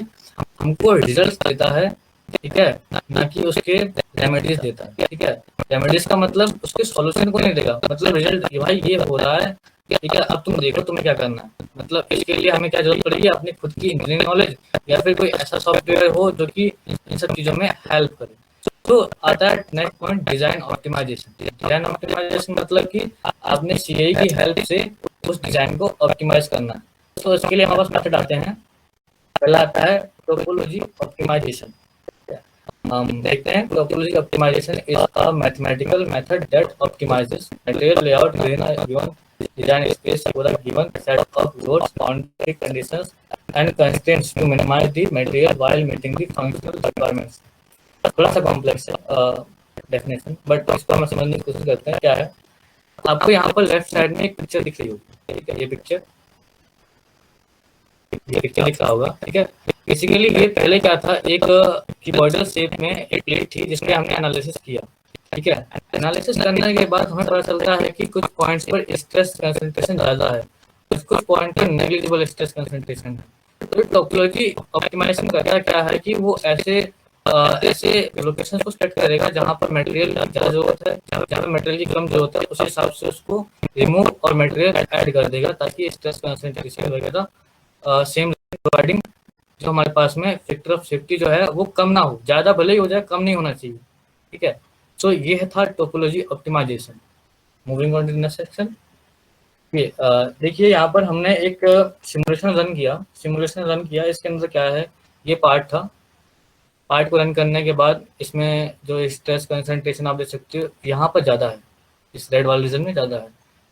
हमको रिजल्ट देता है, ठीक है, ना कि उसके रेमेडीज देता है, ठीक है। रेमेडीज का मतलब उसके सॉल्यूशन को नहीं देगा, मतलब रिजल्ट भाई ये हो रहा है, ठीक है, अब तुम देखो तुम्हें क्या करना है। मतलब इसके लिए हमें क्या जरूरत पड़ेगी, अपनी खुद की इंजीनियरिंग नॉलेज या फिर कोई ऐसा सॉफ्टवेयर हो जो कि इन सब चीज़ों में हेल्प करे। तो आता है next point, design optimisation. Design optimisation मतलब कि आपने सीआई की हेल्प से उस डिजाइन को ऑप्टिमाइज करना है। तो इसके लिए हमारे पास मेथड आते हैं। पहला आता है टोपोलॉजी ऑप्टिमाइजेशन। हम देखते हैं topology optimisation is a mathematical method that optimises material layout within a given design space for a given set of loads, boundary conditions, and constraints to minimize the material while meeting the functional requirements. थोड़ा सा कॉम्प्लेक्स है डेफिनेशन, बट इसको हम समझने की कोशिश करते हैं। क्या है, आपको यहाँ पर लेफ्ट साइड में एक पिक्चर दिख रही होगी, ठीक है, ये पिक्चर दिख रहा होगा, ठीक है। बेसिकली ये पहले क्या था, एक कीबोर्डल शेप में एक प्लेट थी जिसमें हमने एनालिसिस किया, ठीक है। एनालिसिस करने के बाद हमें पता चलता है कि कुछ पॉइंट्स पर स्ट्रेस कंसंट्रेशन ज़्यादा है, कुछ पॉइंट पर नेग्लिजिबल स्ट्रेस कंसंट्रेशन है। तो टोपोलॉजी ऑप्टिमाइजेशन करता क्या है कि वो ऐसे लोकेशन को सेट करेगा जहाँ पर मटेरियल ज़्यादा जरूरत है, जहाँ पर मटेरियल की कम जरूरत है, उस हिसाब से उसको रिमूव और मटेरियल ऐड कर देगा ताकि स्ट्रेस कंसंट्रेशन वगैरह सेम प्रोवाइडिंग जो हमारे पास में फैक्टर ऑफ सेफ्टी जो है वो कम ना हो, ज़्यादा भले ही हो जाए, कम नहीं होना चाहिए, ठीक है। सो ये था topology optimisation. Moving on to the next section, देखिए यहाँ पर हमने एक सिमुलेशन रन किया। इसके अंदर क्या है, ये पार्ट था। पार्ट को रन करने के बाद इसमें जो स्ट्रेस कंसंट्रेशन आप देख सकते हो यहाँ पर ज़्यादा है, इस रेड वाले रीजन में ज़्यादा है।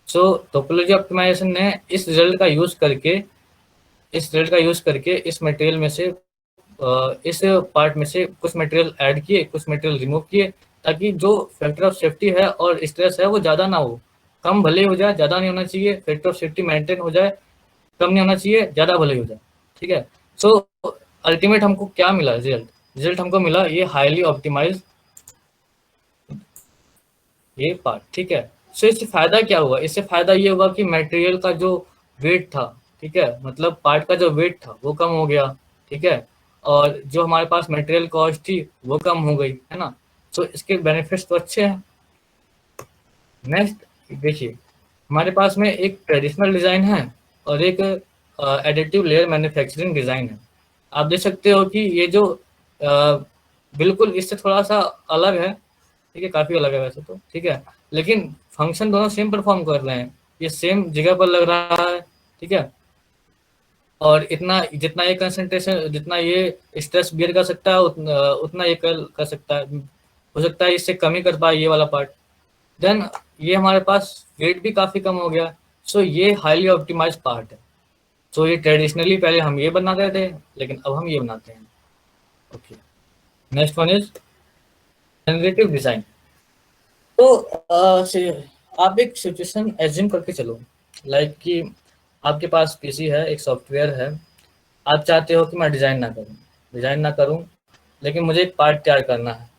सो टोपोलॉजी ऑप्टिमाइजेशन ने इस रिजल्ट का यूज़ करके इस मटेरियल में से इस पार्ट में से कुछ मटेरियल ऐड किए, कुछ मटेरियल रिमूव किए, ताकि जो फैक्टर ऑफ सेफ्टी है और स्ट्रेस है वो ज़्यादा ना हो। कम भले हो जाए, ज़्यादा नहीं होना चाहिए। फैक्टर ऑफ सेफ्टी मेंटेन हो जाए, कम नहीं होना चाहिए, ज़्यादा भले हो जाए। ठीक है। सो अल्टीमेट हमको क्या मिला, रिजल्ट हमको मिला ये हाईली ऑप्टिमाइज ये पार्ट। ठीक है। सो इससे फायदा क्या हुआ, इससे फायदा ये हुआ कि मटेरियल का जो वेट था, ठीक है, मतलब पार्ट का जो वेट था वो कम हो गया। ठीक है। और जो हमारे पास मटेरियल कॉस्ट थी वो कम हो गई, है ना। सो इसके बेनिफिट्स तो अच्छे हैं। नेक्स्ट देखिए, हमारे पास में एक ट्रेडिशनल डिज़ाइन है और एक एडिटिव लेयर मैन्युफैक्चरिंग डिज़ाइन है। आप देख सकते हो कि ये जो बिल्कुल इससे थोड़ा सा अलग है। ठीक है, काफ़ी अलग है वैसे तो। ठीक है, लेकिन फंक्शन दोनों सेम परफॉर्म कर रहे हैं। ये सेम जगह पर लग रहा है। ठीक है। और इतना जितना ये कंसंट्रेशन, जितना ये स्ट्रेस बियर कर सकता है उतना ये कर सकता है। हो सकता है इससे कम ही कर पाए ये वाला पार्ट। देन ये हमारे पास वेट भी काफ़ी कम हो गया। सो ये हाईली ऑप्टिमाइज पार्ट है। सो ये ट्रेडिशनली पहले हम ये बनाते थे, लेकिन अब हम ये बनाते हैं। Okay, next one is generative design. तो आप एक सिचुएशन एज्यूम करके चलो, लाइक कि आपके पास पीसी है, एक सॉफ्टवेयर है। आप चाहते हो कि मैं डिज़ाइन ना करूं, लेकिन मुझे एक पार्ट तैयार करना है,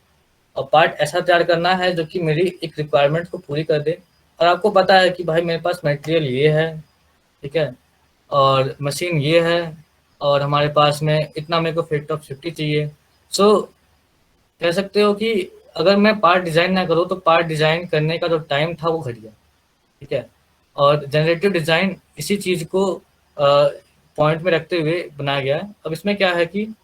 और पार्ट ऐसा तैयार करना है जो कि मेरी एक रिक्वायरमेंट को पूरी कर दे। और आपको पता है कि भाई मेरे पास मटेरियल ये है, ठीक है, और मशीन ये है, और हमारे पास में इतना मेरे को फैक्टर ऑफ सेफ्टी चाहिए। सो कह सकते हो कि अगर मैं पार्ट डिज़ाइन ना करूँ तो पार्ट डिज़ाइन करने का जो टाइम था वो घट गया। ठीक है। और जनरेटिव डिज़ाइन इसी चीज़ को पॉइंट में रखते हुए बनाया गया है। अब इसमें क्या है कि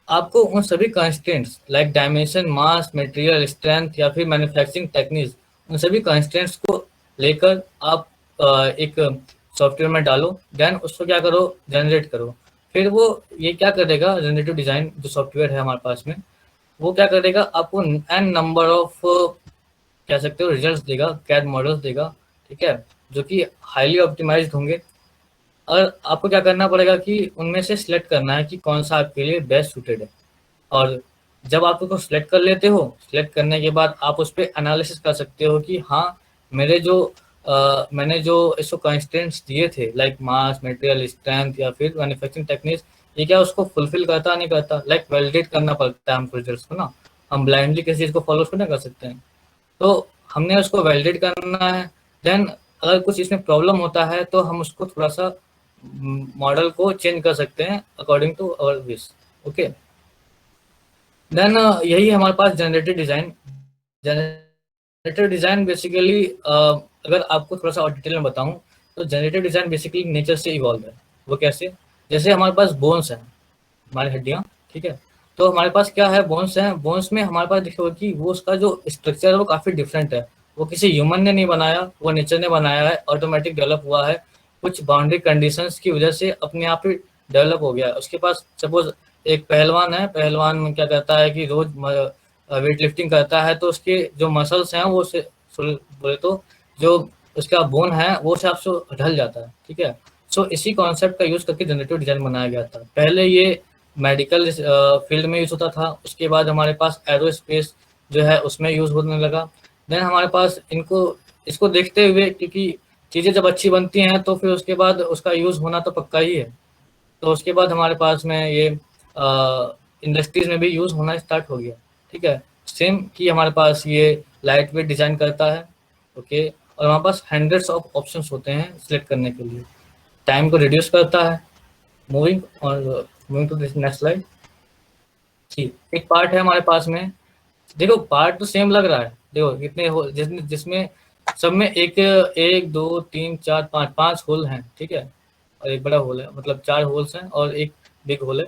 आपको उन सभी कंस्ट्रेंट्स लाइक डायमेंशन, मास, मटेरियल स्ट्रेंथ या फिर मैन्युफैक्चरिंग टेक्निक्स, उन सभी कंस्ट्रेंट्स को लेकर आप एक सॉफ्टवेयर में डालो। देन उसको क्या करो, जनरेट करो। फिर वो ये क्या करेगा, जनरेटिव डिज़ाइन जो सॉफ्टवेयर है हमारे पास में, वो क्या करेगा, आपको एन नंबर ऑफ कह सकते हो रिजल्ट्स देगा, कैड मॉडल्स देगा। ठीक है, जो कि हाईली ऑप्टिमाइज्ड होंगे। और आपको क्या करना पड़ेगा कि उनमें से सिलेक्ट करना है कि कौन सा आपके लिए बेस्ट सूटेड है। और जब आप उसको सिलेक्ट कर लेते हो, सिलेक्ट करने के बाद आप उस पर एनालिसिस कर सकते हो कि हाँ, मैंने जो इसको कंस्ट्रेंट्स दिए थे लाइक मास, मटेरियल स्ट्रेंथ या फिर मैन्युफैक्चरिंग टेक्निक्स, ये क्या उसको फुलफिल करता नहीं करता। लाइक वैलिडेट करना पड़ता है हमको रिजल्ट्स को ना, हम ब्लाइंडली किसी चीज़ को फॉलो नहीं कर सकते हैं। तो हमने उसको वैलिडेट करना है। देन अगर कुछ इसमें प्रॉब्लम होता है तो हम उसको थोड़ा सा मॉडल को चेंज कर सकते हैं according to our wish. Okay, then यही हमारे पास जनरेटिव डिज़ाइन बेसिकली अगर आपको थोड़ा सा और डिटेल में बताऊं तो जनरेटिव डिज़ाइन बेसिकली नेचर से इवॉल्व है। वो कैसे, जैसे हमारे पास बोन्स हैं, हमारी हड्डियाँ। ठीक है, तो हमारे पास क्या है, बोन्स हैं। बोन्स में हमारे पास देखो कि वो उसका जो स्ट्रक्चर है वो काफ़ी डिफरेंट है। वो किसी ह्यूमन ने नहीं बनाया, वो नेचर ने बनाया है, ऑटोमेटिक डेवलप हुआ है। कुछ बाउंड्री कंडीशंस की वजह से अपने आप ही डेवलप हो गया है। उसके पास सपोज एक पहलवान है, पहलवान क्या करता है कि रोज वेट लिफ्टिंग करता है, तो उसके जो मसल्स हैं वो बोले तो जो उसका बोन है वो हिसाब से ढल जाता है। ठीक है, सो इसी कॉन्सेप्ट का यूज़ करके जनरेटिव डिज़ाइन बनाया गया था। पहले ये मेडिकल फील्ड में यूज़ होता था, उसके बाद हमारे पास एरोस्पेस जो है उसमें यूज़ होने लगा। देन हमारे पास इसको देखते हुए, क्योंकि चीज़ें जब अच्छी बनती हैं तो फिर उसके बाद उसका यूज़ होना तो पक्का ही है, तो उसके बाद हमारे पास में ये इंडस्ट्रीज में भी यूज़ होना स्टार्ट हो गया। ठीक है, सेम कि हमारे पास ये लाइट वेट डिज़ाइन करता है। ओके, और हमारे पास हंड्रेड्स ऑफ ऑप्शंस होते हैं सिलेक्ट करने के लिए। टाइम को रिड्यूस करता है। Moving to this next slide. ठीक, एक पार्ट है हमारे पास में, देखो पार्ट तो सेम लग रहा है। देखो कितने हो, जिसमें सब में एक 2 3 4 5 होल हैं। ठीक है, और एक बड़ा होल है, मतलब 4 होल्स हैं और एक बिग होल है।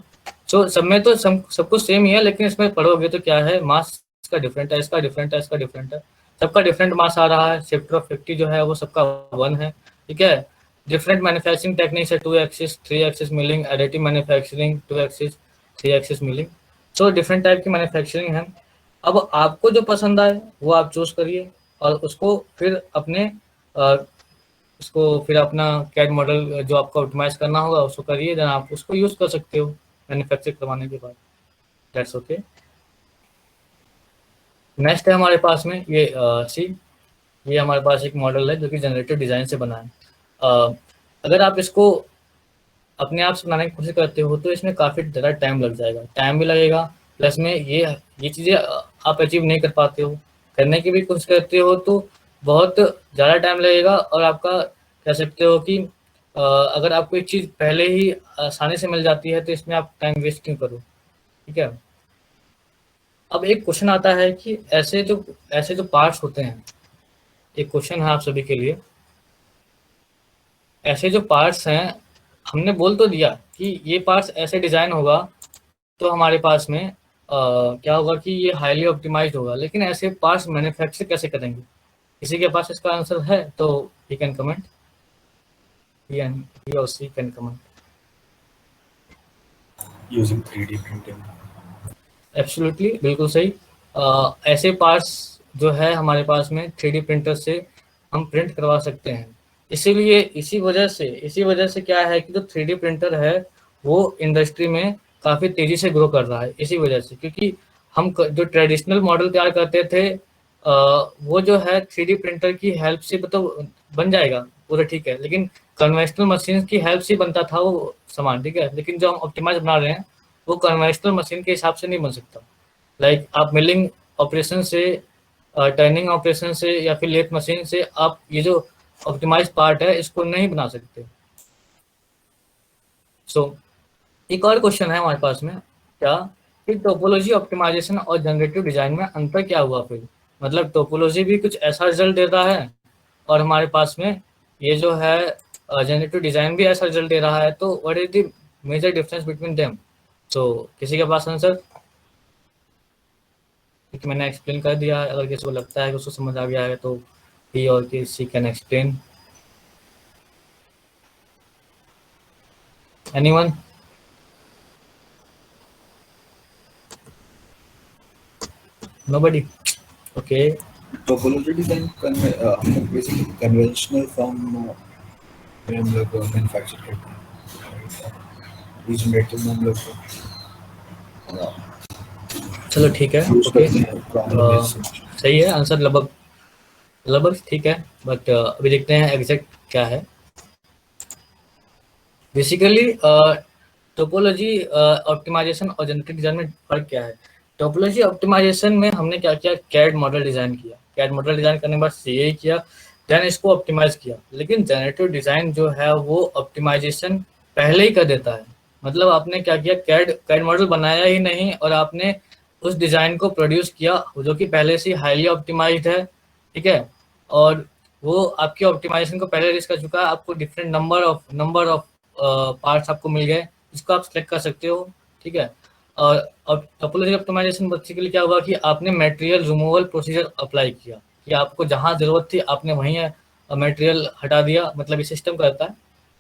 सो सब में तो सब कुछ सेम ही है, लेकिन इसमें पढ़ोगे तो क्या है, मास का डिफरेंट है, इसका डिफरेंट है, इसका डिफरेंट है। सबका डिफरेंट मास आ रहा है, सेक्टर ऑफ 50 जो है वो सबका 1 है, ठीक है। डिफरेंट मैन्युफैक्चरिंग टेक्निक्स है, 2 axis 3 axis milling, additive manufacturing, 2 axis 3 axis milling. So different type की मैन्युफैक्चरिंग है। अब आपको जो पसंद आए वो आप चूज करिए और उसको फिर अपने उसको फिर अपना कैड मॉडल जो आपको ऑप्टिमाइज करना होगा उसको करिए, देन आप उसको यूज कर सकते हो मैन्युफैक्चर करवाने के बाद। That's okay. नेक्स्ट है हमारे पास में ये ये हमारे पास एक मॉडल है जो कि जनरेटिव डिजाइन से बना है। अगर आप इसको अपने आप से बनाने की कोशिश करते हो तो इसमें काफ़ी ज़्यादा टाइम लग जाएगा, टाइम भी लगेगा, प्लस में ये चीज़ें आप अचीव नहीं कर पाते हो। करने की भी कोशिश करते हो तो बहुत ज़्यादा टाइम लगेगा और आपका कह सकते हो कि अगर आपको एक चीज़ पहले ही आसानी से मिल जाती है तो इसमें आप टाइम वेस्ट क्यों करो, ठीक है। अब एक क्वेश्चन आता है कि ऐसे जो पार्ट्स होते हैं, एक क्वेश्चन है आप सभी के लिए, ऐसे जो पार्ट्स हैं हमने बोल तो दिया कि ये पार्ट्स ऐसे डिजाइन होगा तो हमारे पास में क्या होगा कि ये हाईली ऑप्टिमाइज्ड होगा, लेकिन ऐसे पार्ट्स मैन्युफैक्चर कैसे करेंगे? किसी के पास इसका आंसर है तो he can comment, he or she can comment. Using 3D printing. Absolutely, बिल्कुल सही। ऐसे पार्ट्स जो है हमारे पास में 3D प्रिंटर से हम प्रिंट करवा सकते हैं। इसीलिए इसी वजह से क्या है कि जो 3D प्रिंटर है वो इंडस्ट्री में काफ़ी तेज़ी से ग्रो कर रहा है, इसी वजह से। क्योंकि हम जो ट्रेडिशनल मॉडल तैयार करते थे वो जो है 3D प्रिंटर की हेल्प से तो बन जाएगा पूरा, ठीक है, लेकिन कन्वेंशनल मशीन की हेल्प से बनता था वो सामान, ठीक है। लेकिन जो हम ऑप्टिमाइज बना रहे हैं वो कन्वेंशनल मशीन के हिसाब से नहीं बन सकता। लाइक आप मिलिंग ऑपरेशन से, टर्निंग ऑपरेशन से या फिर लेथ मशीन से आप ये जो ऑप्टिमाइज पार्ट है इसको नहीं बना सकते। सो एक और क्वेश्चन है हमारे पास में, क्या कि टोपोलॉजी ऑप्टिमाइजेशन और जनरेटिव डिजाइन में अंतर क्या हुआ फिर? मतलब टोपोलॉजी भी कुछ ऐसा रिजल्ट देता है और हमारे पास में ये जो है जनरेटिव डिजाइन भी ऐसा रिजल्ट दे रहा है, तो what is the major difference between them? तो किसी के पास आंसर? क्योंकि मैंने एक्सप्लेन कर दिया है, अगर किसी को लगता है कि उसको समझ आ गया है तो ही और she can explain. Anyone? Nobody? Okay. Topology design basically conventional from हम लोग मैन्युफैक्चर करते हैं, रिजनरेटिव में हम लोग चलो ठीक है, ओके, सही है आंसर, लगभग ठीक है। बट अभी देखते हैं एग्जैक्ट क्या है। बेसिकली टोपोलॉजी ऑप्टिमाइजेशन और जनरेटिव डिजाइन में फर्क क्या है? टोपोलॉजी ऑप्टिमाइजेशन में हमने क्या किया, कैड मॉडल डिजाइन किया, कैड मॉडल डिजाइन करने के बाद सीए किया, देन इसको ऑप्टिमाइज किया। लेकिन जनरेटिव डिजाइन जो है वो ऑप्टिमाइजेशन पहले ही कर देता है। मतलब आपने क्या किया, कैड मॉडल बनाया ही नहीं और आपने उस डिजाइन को प्रोड्यूस किया जो कि पहले से हाईली ऑप्टिमाइज्ड है, ठीक है, और वो आपकी ऑप्टिमाइजेशन को पहले रीच कर चुका है। आपको डिफरेंट नंबर ऑफ पार्ट्स आपको मिल गए, इसको आप सेलेक्ट कर सकते हो, ठीक है। और टोपोलॉजी ऑप्टिमाइजेशन बेसिकली क्या हुआ कि आपने मटेरियल रिमूवल प्रोसीजर अप्लाई किया, कि आपको जहाँ ज़रूरत थी आपने वहीं मटेरियल हटा दिया, मतलब ये सिस्टम करता है,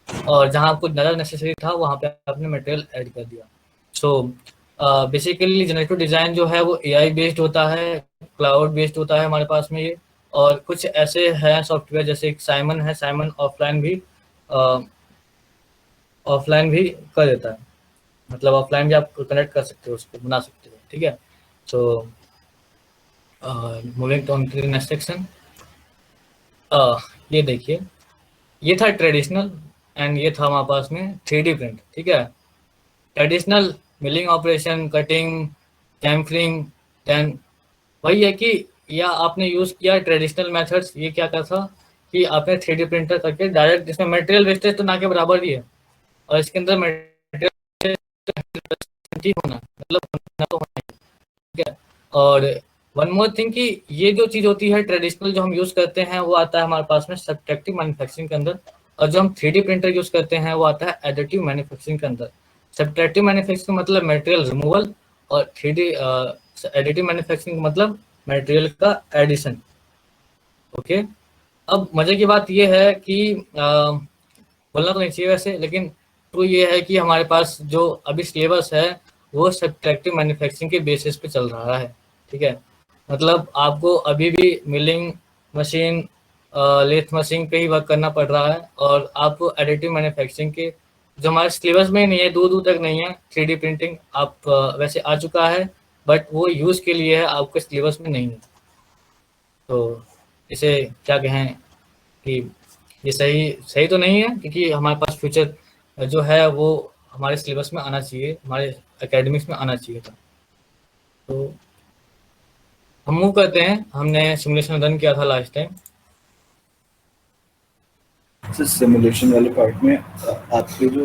और जहाँ आपको ज़्यादा नेसेसरी था वहाँ पे आपने मटेरियल ऐड कर दिया। सो बेसिकली जनरेटिव डिज़ाइन जो है वो एआई बेस्ड होता है, क्लाउड बेस्ड होता है हमारे पास में ये, और कुछ ऐसे हैं सॉफ्टवेयर जैसे एक साइमन है, साइमन ऑफलाइन भी कर देता है, मतलब ऑफलाइन भी आप कनेक्ट कर सकते हो, उसको बना सकते हो, ठीक है। So moving on to the next section. ये देखिए, ये था ट्रेडिशनल एंड ये था हमारे पास में 3D प्रिंट, ठीक है। Traditional milling operation, cutting, chamfering, then वही है कि या आपने यूज़ किया ट्रेडिशनल मेथड्स, ये क्या था कि आपने 3D प्रिंटर करके डायरेक्ट, इसमें मटेरियल वेस्टेज तो ना के बराबर ही है और इसके अंदर मटेरियल होना, मतलब होना तो होना, ठीक है। और वन मोर थिंग कि ये जो चीज़ होती है ट्रेडिशनल जो हम यूज़ करते हैं वो आता है हमारे पास में सब्ट्रैक्टिव मैन्युफैक्चरिंग के अंदर, और जो हम 3D प्रिंटर यूज़ करते हैं वो आता है एडिटिव मैन्युफैक्चरिंग के अंदर। सब्ट्रैक्टिव मैन्युफैक्चरिंग मतलब मटेरियल रिमूवल, और 3D एडिटिव मैन्युफैक्चरिंग मतलब मटेरियल का एडिशन, ओके, अब मजे की बात ये है कि बोलना तो नहीं चाहिए वैसे, लेकिन तो ये है कि हमारे पास जो अभी सिलेबस है वो सब्ट्रैक्टिव मैन्युफैक्चरिंग के बेसिस पे चल रहा है। ठीक है, मतलब आपको अभी भी मिलिंग मशीन, लेथ मशीन पे ही वर्क करना पड़ रहा है, और आपको एडिटिव मैन्युफैक्चरिंग के जो हमारे सिलेबस में नहीं है, दूर दूर तक नहीं है। 3D प्रिंटिंग आप वैसे आ चुका है, बट वो यूज़ के लिए है, आपके सिलेबस में नहीं है। तो इसे क्या कहें कि ये सही सही तो नहीं है, क्योंकि हमारे पास फ्यूचर जो है वो हमारे सिलेबस में आना चाहिए, हमारे एकेडमिक्स में आना चाहिए था। तो हम मूव करते हैं, हमने सिमुलेशन रन किया था लास्ट टाइम। सिमुलेशन वाले पार्ट में आपके जो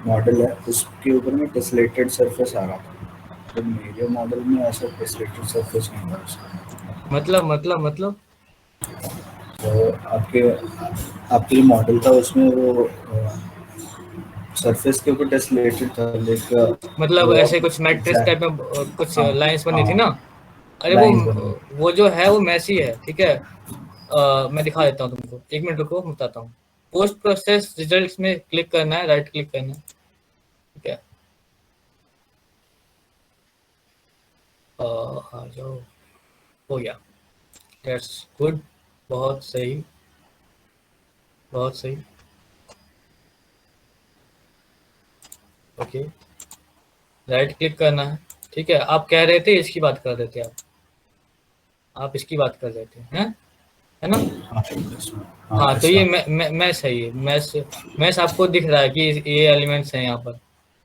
मॉडल है उसके ऊपर में टेस्लेटेड सरफेस आ रहा था, तो मेरे मॉडल में ऐसा टेस्लेटेड सरफेस नहीं था उसका। मतलब तो आपके जो मॉडल था उसमें वो सरफेस के ऊपर टेस्लेटेड था, लेकिन मतलब ऐसे कुछ मैट्रिक्स टाइप में कुछ हाँ, लाइंस बनी थी ना। अरे लाइंस बनी। वो जो है वो मैसी है। ठीक है, मैं दिखा देता हूँ तुमको, 1 मिनट रुको, मैं बताता हूँ। पोस्ट प्रोसेस रिजल्ट्स में क्लिक करना है, राइट क्लिक करना है। ठीक है, आ जाओ, हो गया, दैट्स गुड, बहुत सही बहुत सही। ओके, राइट क्लिक करना है। ठीक है, आप कह रहे थे इसकी बात कर रहे थे, आप इसकी बात कर रहे थे, हैं, है ना? हाँ, तो ये मैस है, ये मैस आपको दिख रहा है कि ये एलिमेंट्स हैं यहाँ पर।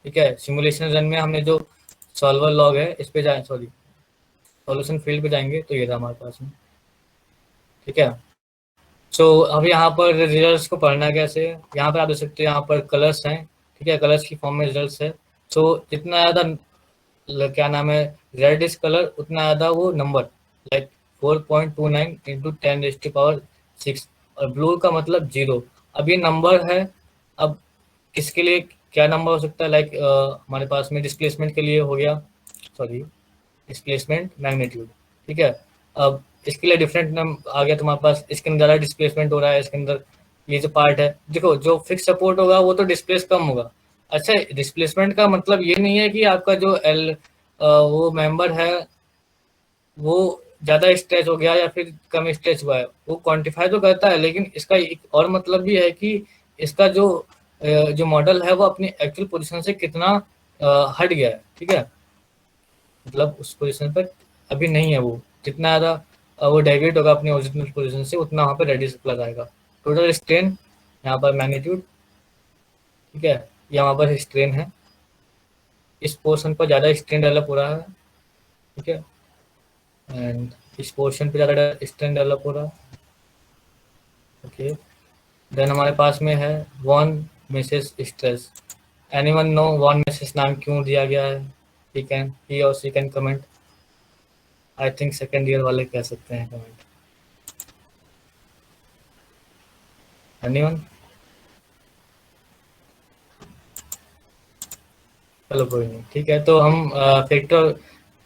ठीक है, सिमुलेशन रन में हमने जो सॉल्वर लॉग है इस पे जाए, सॉरी सॉल्यूशन फील्ड पे जाएंगे तो ये था हमारे पास में। ठीक है, सो अब यहाँ पर रिजल्ट्स को पढ़ना कैसे, यहाँ पर आप देख सकते हो, यहाँ पर कलर्स हैं। ठीक है, कलर्स की फॉर्म में रिजल्ट्स है। सो जितना ज़्यादा क्या नाम है रेड इज कलर, उतना ज़्यादा वो नंबर, लाइक 4.29 इंटू 10⁻6, और ब्लू का मतलब 0। अब ये नंबर है, अब किसके लिए क्या नंबर हो सकता है, लाइक हमारे पास में डिस्प्लेसमेंट के लिए हो गया, सॉरी डिस्प्लेसमेंट मैग्नीट्यूड। ठीक है, अब इसके लिए डिफरेंट नंबर आ गया तुम्हारे पास, इसके अंदर ज़्यादा डिस्प्लेसमेंट हो रहा है, इसके अंदर ये जो पार्ट है, देखो जो फिक्स सपोर्ट होगा वो तो डिस्प्लेस कम होगा। अच्छा, डिस्प्लेसमेंट का मतलब ये नहीं है कि आपका जो वो मेंबर है वो ज़्यादा स्ट्रेच हो गया या फिर कम स्ट्रेच हुआ है, वो क्वांटिफाई तो करता है, लेकिन इसका एक और मतलब भी है कि इसका जो मॉडल है वो अपनी एक्चुअल पोजीशन से कितना हट गया है। ठीक है, मतलब उस पोजीशन पर अभी नहीं है वो, जितना ज़्यादा वो डेविएट होगा अपनी ओरिजिनल पोजीशन से, उतना वहाँ पर रेडियस प्लस आएगा। टोटल स्ट्रेन यहाँ पर मैग्नीट्यूड, ठीक है, यहाँ पर स्ट्रेन है, इस पोर्शन पर ज़्यादा स्ट्रेन डेवलप हो रहा है। ठीक है, एंड इस पोर्शन पे ज़्यादा स्ट्रेन डेवलप हो रहा है। ओके, देन हमारे पास में है von Mises stress. Anyone know von Mises नाम क्यों दिया गया है? ही और she can comment. I think second year वाले कह सकते हैं कमेंट। एनीवन? चलो कोई नहीं, ठीक है। तो हम फैक्टर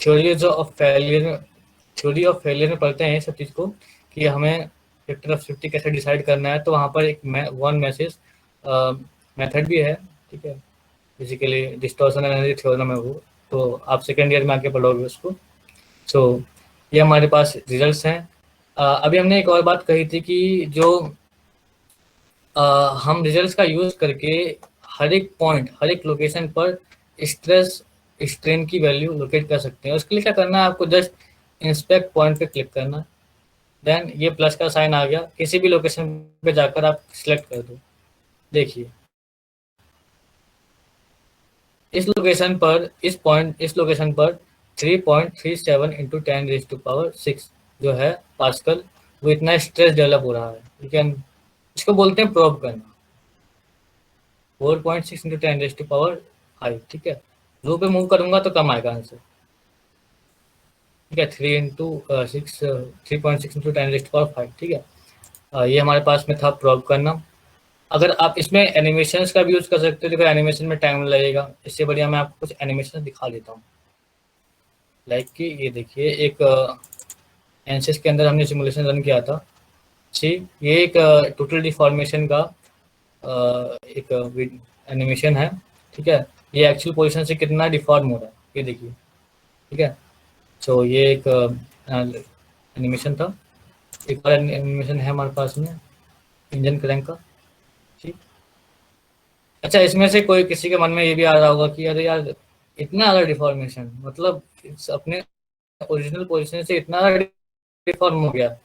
थ्योरी ऑफ फेलियर में पढ़ते हैं ये सब चीज़ को, कि हमें फैक्टर ऑफ सेफ्टी कैसे डिसाइड करना है। तो वहाँ पर एक वन मैसेज मेथड भी है। ठीक है, बेसिकली डिस्टॉर्शन एनर्जी थ्योरम है वो, तो आप सेकेंड ईयर में आके पढ़ोगे उसको। सो ये हमारे पास रिजल्ट्स हैं। अभी हमने एक और बात कही थी कि जो हम रिजल्ट्स का यूज़ करके हर एक पॉइंट, हर एक लोकेशन पर स्ट्रेस स्ट्रेन की वैल्यू लोकेट कर सकते हैं। उसके लिए क्या करना है, आपको जस्ट इंस्पेक्ट पॉइंट पे क्लिक करना, देन ये प्लस का साइन आ गया, किसी भी लोकेशन पे जाकर आप सिलेक्ट कर दो। देखिए इस लोकेशन पर, इस लोकेशन पर 3.37 इंटू 10⁻6 जो है पास्कल, वो इतना स्ट्रेस डेवलप हो रहा है। ठीक है, इसको बोलते हैं प्रोब करना। 4.6 इंटू 10⁻5। ठीक है, रो पे मूव करूंगा तो कम आएगा आंसर। ठीक है, 3.6 इंटू 10⁻5। ठीक है, ये हमारे पास में था प्रोब करना। अगर आप इसमें एनिमेशंस का भी यूज़ कर सकते हो, देखो एनिमेशन में टाइम लगेगा, इससे बढ़िया मैं आपको कुछ एनिमेशन दिखा देता हूँ। लाइक कि ये देखिए, एक एनसिस के अंदर हमने सिमुलेशन रन किया था। ठीक, ये एक टोटल डिफॉर्मेशन का एक एनिमेशन है। ठीक है, ये एक्चुअल पोजीशन से कितना डिफॉर्म हो रहा है ये देखिए। ठीक है, सो ये एक एनिमेशन था। एक और एनिमेशन है हमारे पास में इंजन क्रैंक का। ठीक, अच्छा, इसमें से कोई किसी के मन में ये भी आ रहा होगा कि अरे यार इतना ज़्यादा डिफॉर्मेशन, मतलब अपने ओरिजिनल पोजीशन से इतना ज़्यादा डिफॉर्म हो गया।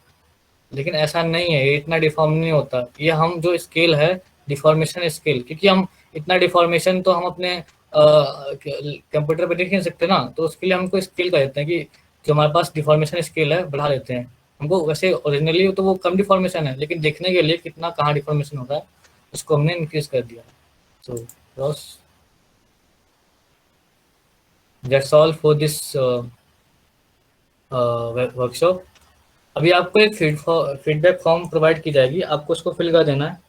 लेकिन ऐसा नहीं है, ये इतना डिफॉर्म नहीं होता। ये हम जो स्केल है डिफॉर्मेशन स्केल, क्योंकि हम इतना डिफॉर्मेशन तो हम अपने कंप्यूटर पे देख नहीं सकते ना, तो उसके लिए हमको स्केल कर देते हैं कि जो हमारे पास डिफॉर्मेशन स्केल है बढ़ा देते हैं। हमको वैसे ओरिजिनली तो वो कम डिफॉर्मेशन है, लेकिन देखने के लिए कितना कहाँ डिफॉर्मेशन होता है उसको हमने इंक्रीज कर दिया। So that's all for this workshop. अभी आपको एक फीडबैक फॉर्म प्रोवाइड की जाएगी, आपको उसको फिल कर देना है।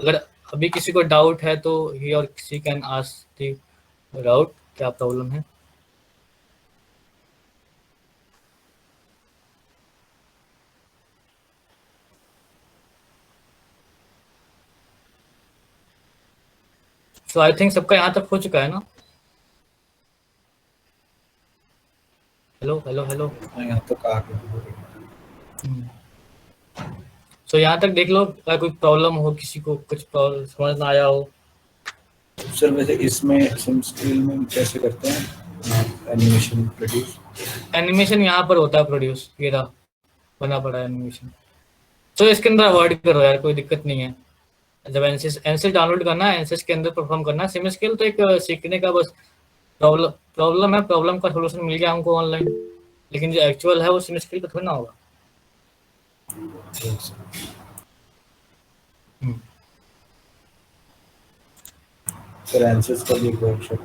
अगर अभी किसी को डाउट है तो ही और किसी कैन आस्क द डाउट, क्या प्रॉब्लम है। सो आई थिंक सबका यहाँ तक हो चुका है ना। हेलो हेलो हेलो, यहाँ तक आ गया। सो यहाँ तक देख लो, अगर कोई प्रॉब्लम हो, किसी को कुछ प्रॉब्लम समझ ना आया हो। सर वैसे इसमें सिम स्केल में कैसे करते हैं एनिमेशन प्रोड्यूस? एनिमेशन यहाँ पर होता है प्रोड्यूस, ये रहा बना पड़ा है एनिमेशन। तो इसके अंदर अवॉइड करो यार, कोई दिक्कत नहीं है। जब एनसिस डाउनलोड करना है, एनसिस के अंदर परफॉर्म करना है। सिम स्केल तो एक सीखने का बस प्रॉब्लम है, प्रॉब्लम का सोल्यूशन मिल गया हमको ऑनलाइन, लेकिन जो एक्चुअल है वो सिम स्केल का थोड़ी ना होगा। सर एनसिस का भी वर्कशॉप?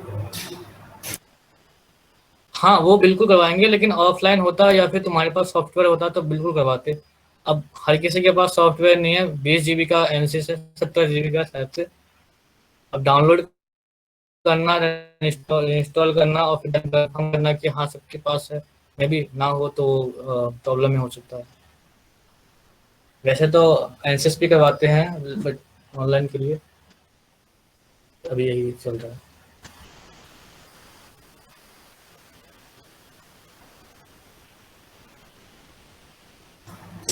हाँ, वो बिल्कुल करवाएंगे, लेकिन ऑफलाइन होता या फिर तुम्हारे पास सॉफ्टवेयर होता तो बिल्कुल करवाते। अब हर किसी के पास सॉफ्टवेयर नहीं है। 20 GB का एनसिस है, 70 GB का शायद से। अब डाउनलोड करना, इंस्टॉल करना और फिर कंफर्म करना कि हाँ सबके पास है, मे भी ना हो तो प्रॉब्लम में हो सकता है। वैसे तो एनसिस भी करवाते हैं बट ऑनलाइन के लिए अभी यही चल रहा है।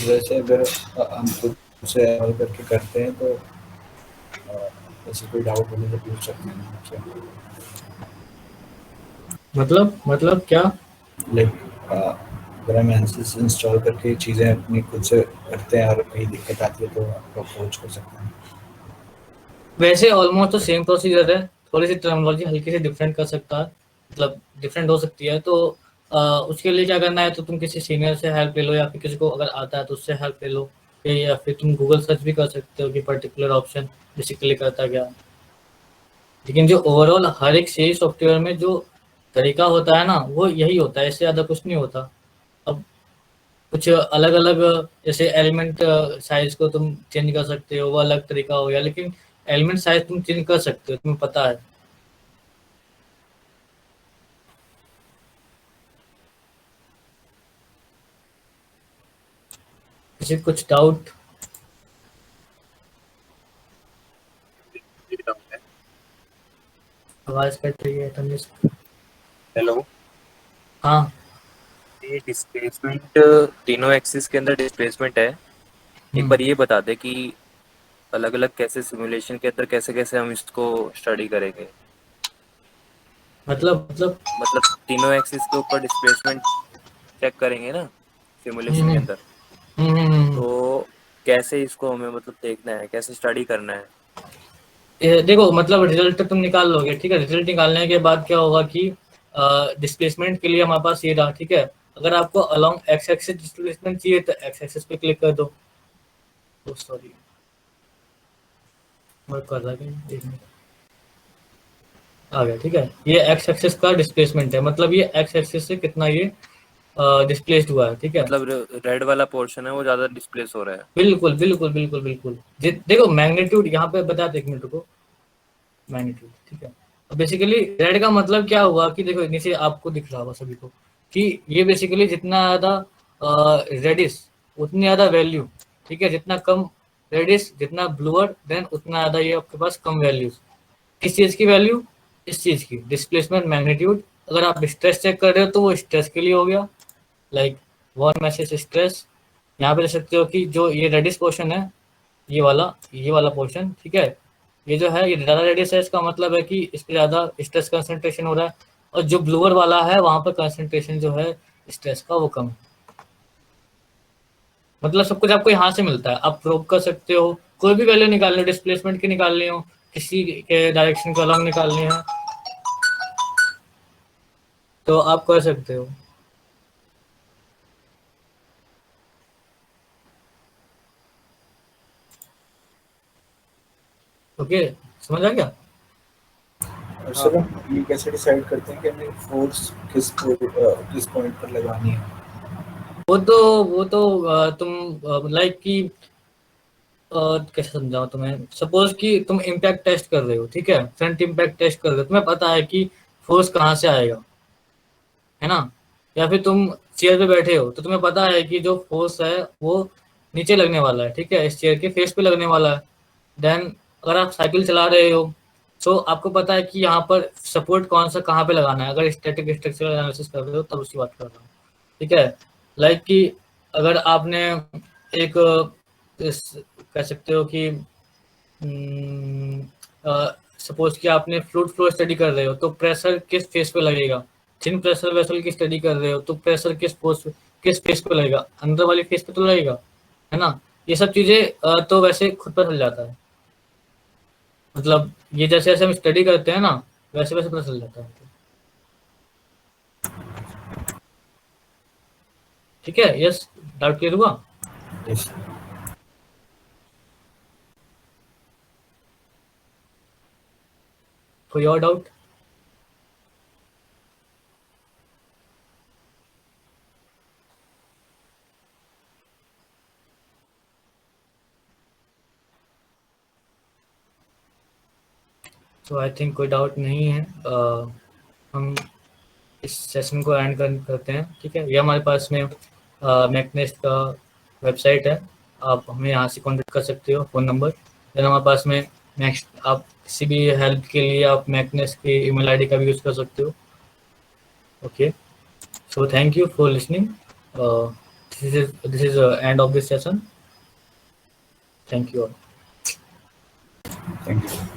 वैसे अगर हम खुद से हल करके करते हैं तो ऐसे कोई डाउट होने से पूछ सकते हैं आपसे। मतलब क्या? लाइक अगर हम एनसिस इंस्टॉल करके चीज़ें अपनी खुद से करते हैं और कहीं दिक्कत आती है तो आपको अप्रोच कर सकते हैं। वैसे ऑलमोस्ट तो सेम प्रोसीजर है, थोड़ी सी टर्मिनोलॉजी हल्की से डिफरेंट कर सकता है, मतलब डिफरेंट हो सकती है। तो उसके लिए क्या करना है, तो तुम किसी सीनियर से हेल्प ले लो, या फिर किसी को अगर आता है तो उससे हेल्प ले लो, या फिर तुम गूगल सर्च भी कर सकते हो कि पर्टिकुलर ऑप्शन बेसिकली करता क्या। लेकिन जो ओवरऑल हर एक सी सॉफ्टवेयर में जो तरीका होता है ना, वो यही होता है, इससे ज़्यादा कुछ नहीं होता। अब कुछ अलग अलग, जैसे एलिमेंट साइज को तुम चेंज कर सकते हो, वो अलग तरीका हो गया, लेकिन एलिमेंट साइज तुम चेंज कर सकते हो, तुम्हें पता है। किसी को कुछ डाउट? आवाज कट रही है तनिष। हेलो, हाँ, ये डिस्प्लेसमेंट तीनों एक्सिस के अंदर डिस्प्लेसमेंट है। एक बार ये बता दे कि अलग अलग कैसे सिमुलेशन के अंदर कैसे कैसे हम इसको स्टडी करेंगे। मतलब तीनों एक्सिस के ऊपर डिस्प्लेसमेंट चेक करेंगे ना सिमुलेशन के अंदर, तो कैसे इसको हमें मतलब देखना है, कैसे स्टडी करना है। देखो, मतलब रिजल्ट तुम निकाल लोगे, ठीक है। रिजल्ट निकालने के बाद क्या होगा कि डिस्प्लेसमेंट के लिए हमारे पास ये रहा, ठीक है। अगर आपको अलोंग एक्स एक्सिस डिस्प्लेसमेंट चाहिए तो एक्स एक्सिस पे क्लिक कर दो। सॉरी, वर्क कर रहा है, एक मिनट, आ गया, ठीक है। ये एक्स एक्सिस का डिस्प्लेसमेंट है, मतलब ये एक्स एक्सिस से कितना ये डिस्प्लेस्ड हुआ है, ठीक है। मतलब रेड वाला पोर्शन है वो ज्यादा डिस्प्लेस हो रहा है। बिल्कुल बिल्कुल बिल्कुल बिल्कुल। देखो मैग्नीट्यूड यहाँ पे बता दो, एक मिनट को, मैग्नीट्यूड, ठीक है। बेसिकली रेड का मतलब क्या हुआ कि देखो नीचे आपको दिख रहा होगा सभी को कि ये बेसिकली जितना ज़्यादा रेडिस उतनी ज़्यादा वैल्यू, ठीक है, जितना कम रेडिस जितना ब्लूअर देन उतना ज़्यादा ये आपके पास कम वैल्यूज। किस चीज़ की वैल्यू? इस चीज़ की डिस्प्लेसमेंट मैग्नीट्यूड। अगर आप स्ट्रेस चेक कर रहे हो तो वो स्ट्रेस के लिए हो गया, लाइक वॉन मैसेज स्ट्रेस। यहाँ पे देख सकते हो कि जो ये रेडिस पोर्शन है, ये वाला पोर्शन, ठीक है, ये जो है ये ज़्यादा रेडियस है, इसका मतलब है कि इस पर ज़्यादा स्ट्रेस कंसंट्रेशन हो रहा है, और जो ब्लूअर वाला है वहाँ पर कंसंट्रेशन जो है स्ट्रेस का वो कम है। मतलब सब कुछ आपको यहाँ से मिलता है, आप प्रोब कर सकते हो, कोई भी वैल्यू निकालनी हो, डिस्प्लेसमेंट की निकालनी हो, किसी के डायरेक्शन को अलग निकालनी है तो आप कर सकते हो। ओके, समझ आ गया? और सर हम ये कैसे डिसाइड करते हैं कि हमें फोर्स किस पॉइंट पर लगानी है? वो तो तुम लाइक कि कैसे समझाऊं तुम्हें, सपोज कि तुम इम्पैक्ट टेस्ट कर रहे हो, ठीक है, फ्रंट इम्पैक्ट टेस्ट कर रहे हो, तुम्हें पता है कि फोर्स कहाँ से आएगा, है ना, या फिर तुम चेयर पे बैठे हो तो तुम्हें पता है कि जो फोर्स है वो नीचे लगने वाला है, ठीक है, इस चेयर के फेस पे लगने वाला है। देन अगर आप साइकिल चला रहे हो तो आपको पता है कि यहाँ पर सपोर्ट कौन सा कहाँ पे लगाना है, अगर स्टैटिक स्ट्रक्चरल एनालिसिस कर रहे हो तब उसकी बात कर रहा हूँ, ठीक है। लाइक कि अगर आपने एक कह सकते हो कि सपोज कि आपने फ्लूइड फ्लो स्टडी कर रहे हो तो प्रेशर किस फेस पे लगेगा, थिन प्रेशर वेसल की स्टडी कर रहे हो तो प्रेशर किस फेस पे लगेगा, अंदर वाली फेस पे तो लगेगा, है ना। ये सब चीजें तो वैसे खुद पता चल जाता है, मतलब ये जैसे जैसे हम स्टडी करते हैं ना वैसे वैसे पता चल जाता है, ठीक है। यस, डाउट क्लियर हुआ? Yes for your doubt? तो आई थिंक कोई डाउट नहीं है। हम इस सेशन को एंड करते हैं, ठीक है। ये हमारे पास में मैकनेस्ट का वेबसाइट है, आप हमें यहाँ से कॉन्टेक्ट कर सकते हो, फ़ोन नंबर। देन हमारे पास में नेक्स्ट आप किसी भी हेल्प के लिए आप मैकनेस्ट की ईमेल आईडी का भी यूज़ कर सकते हो। Okay, so thank you for listening. This is end of this session. Thank you all. Thank you.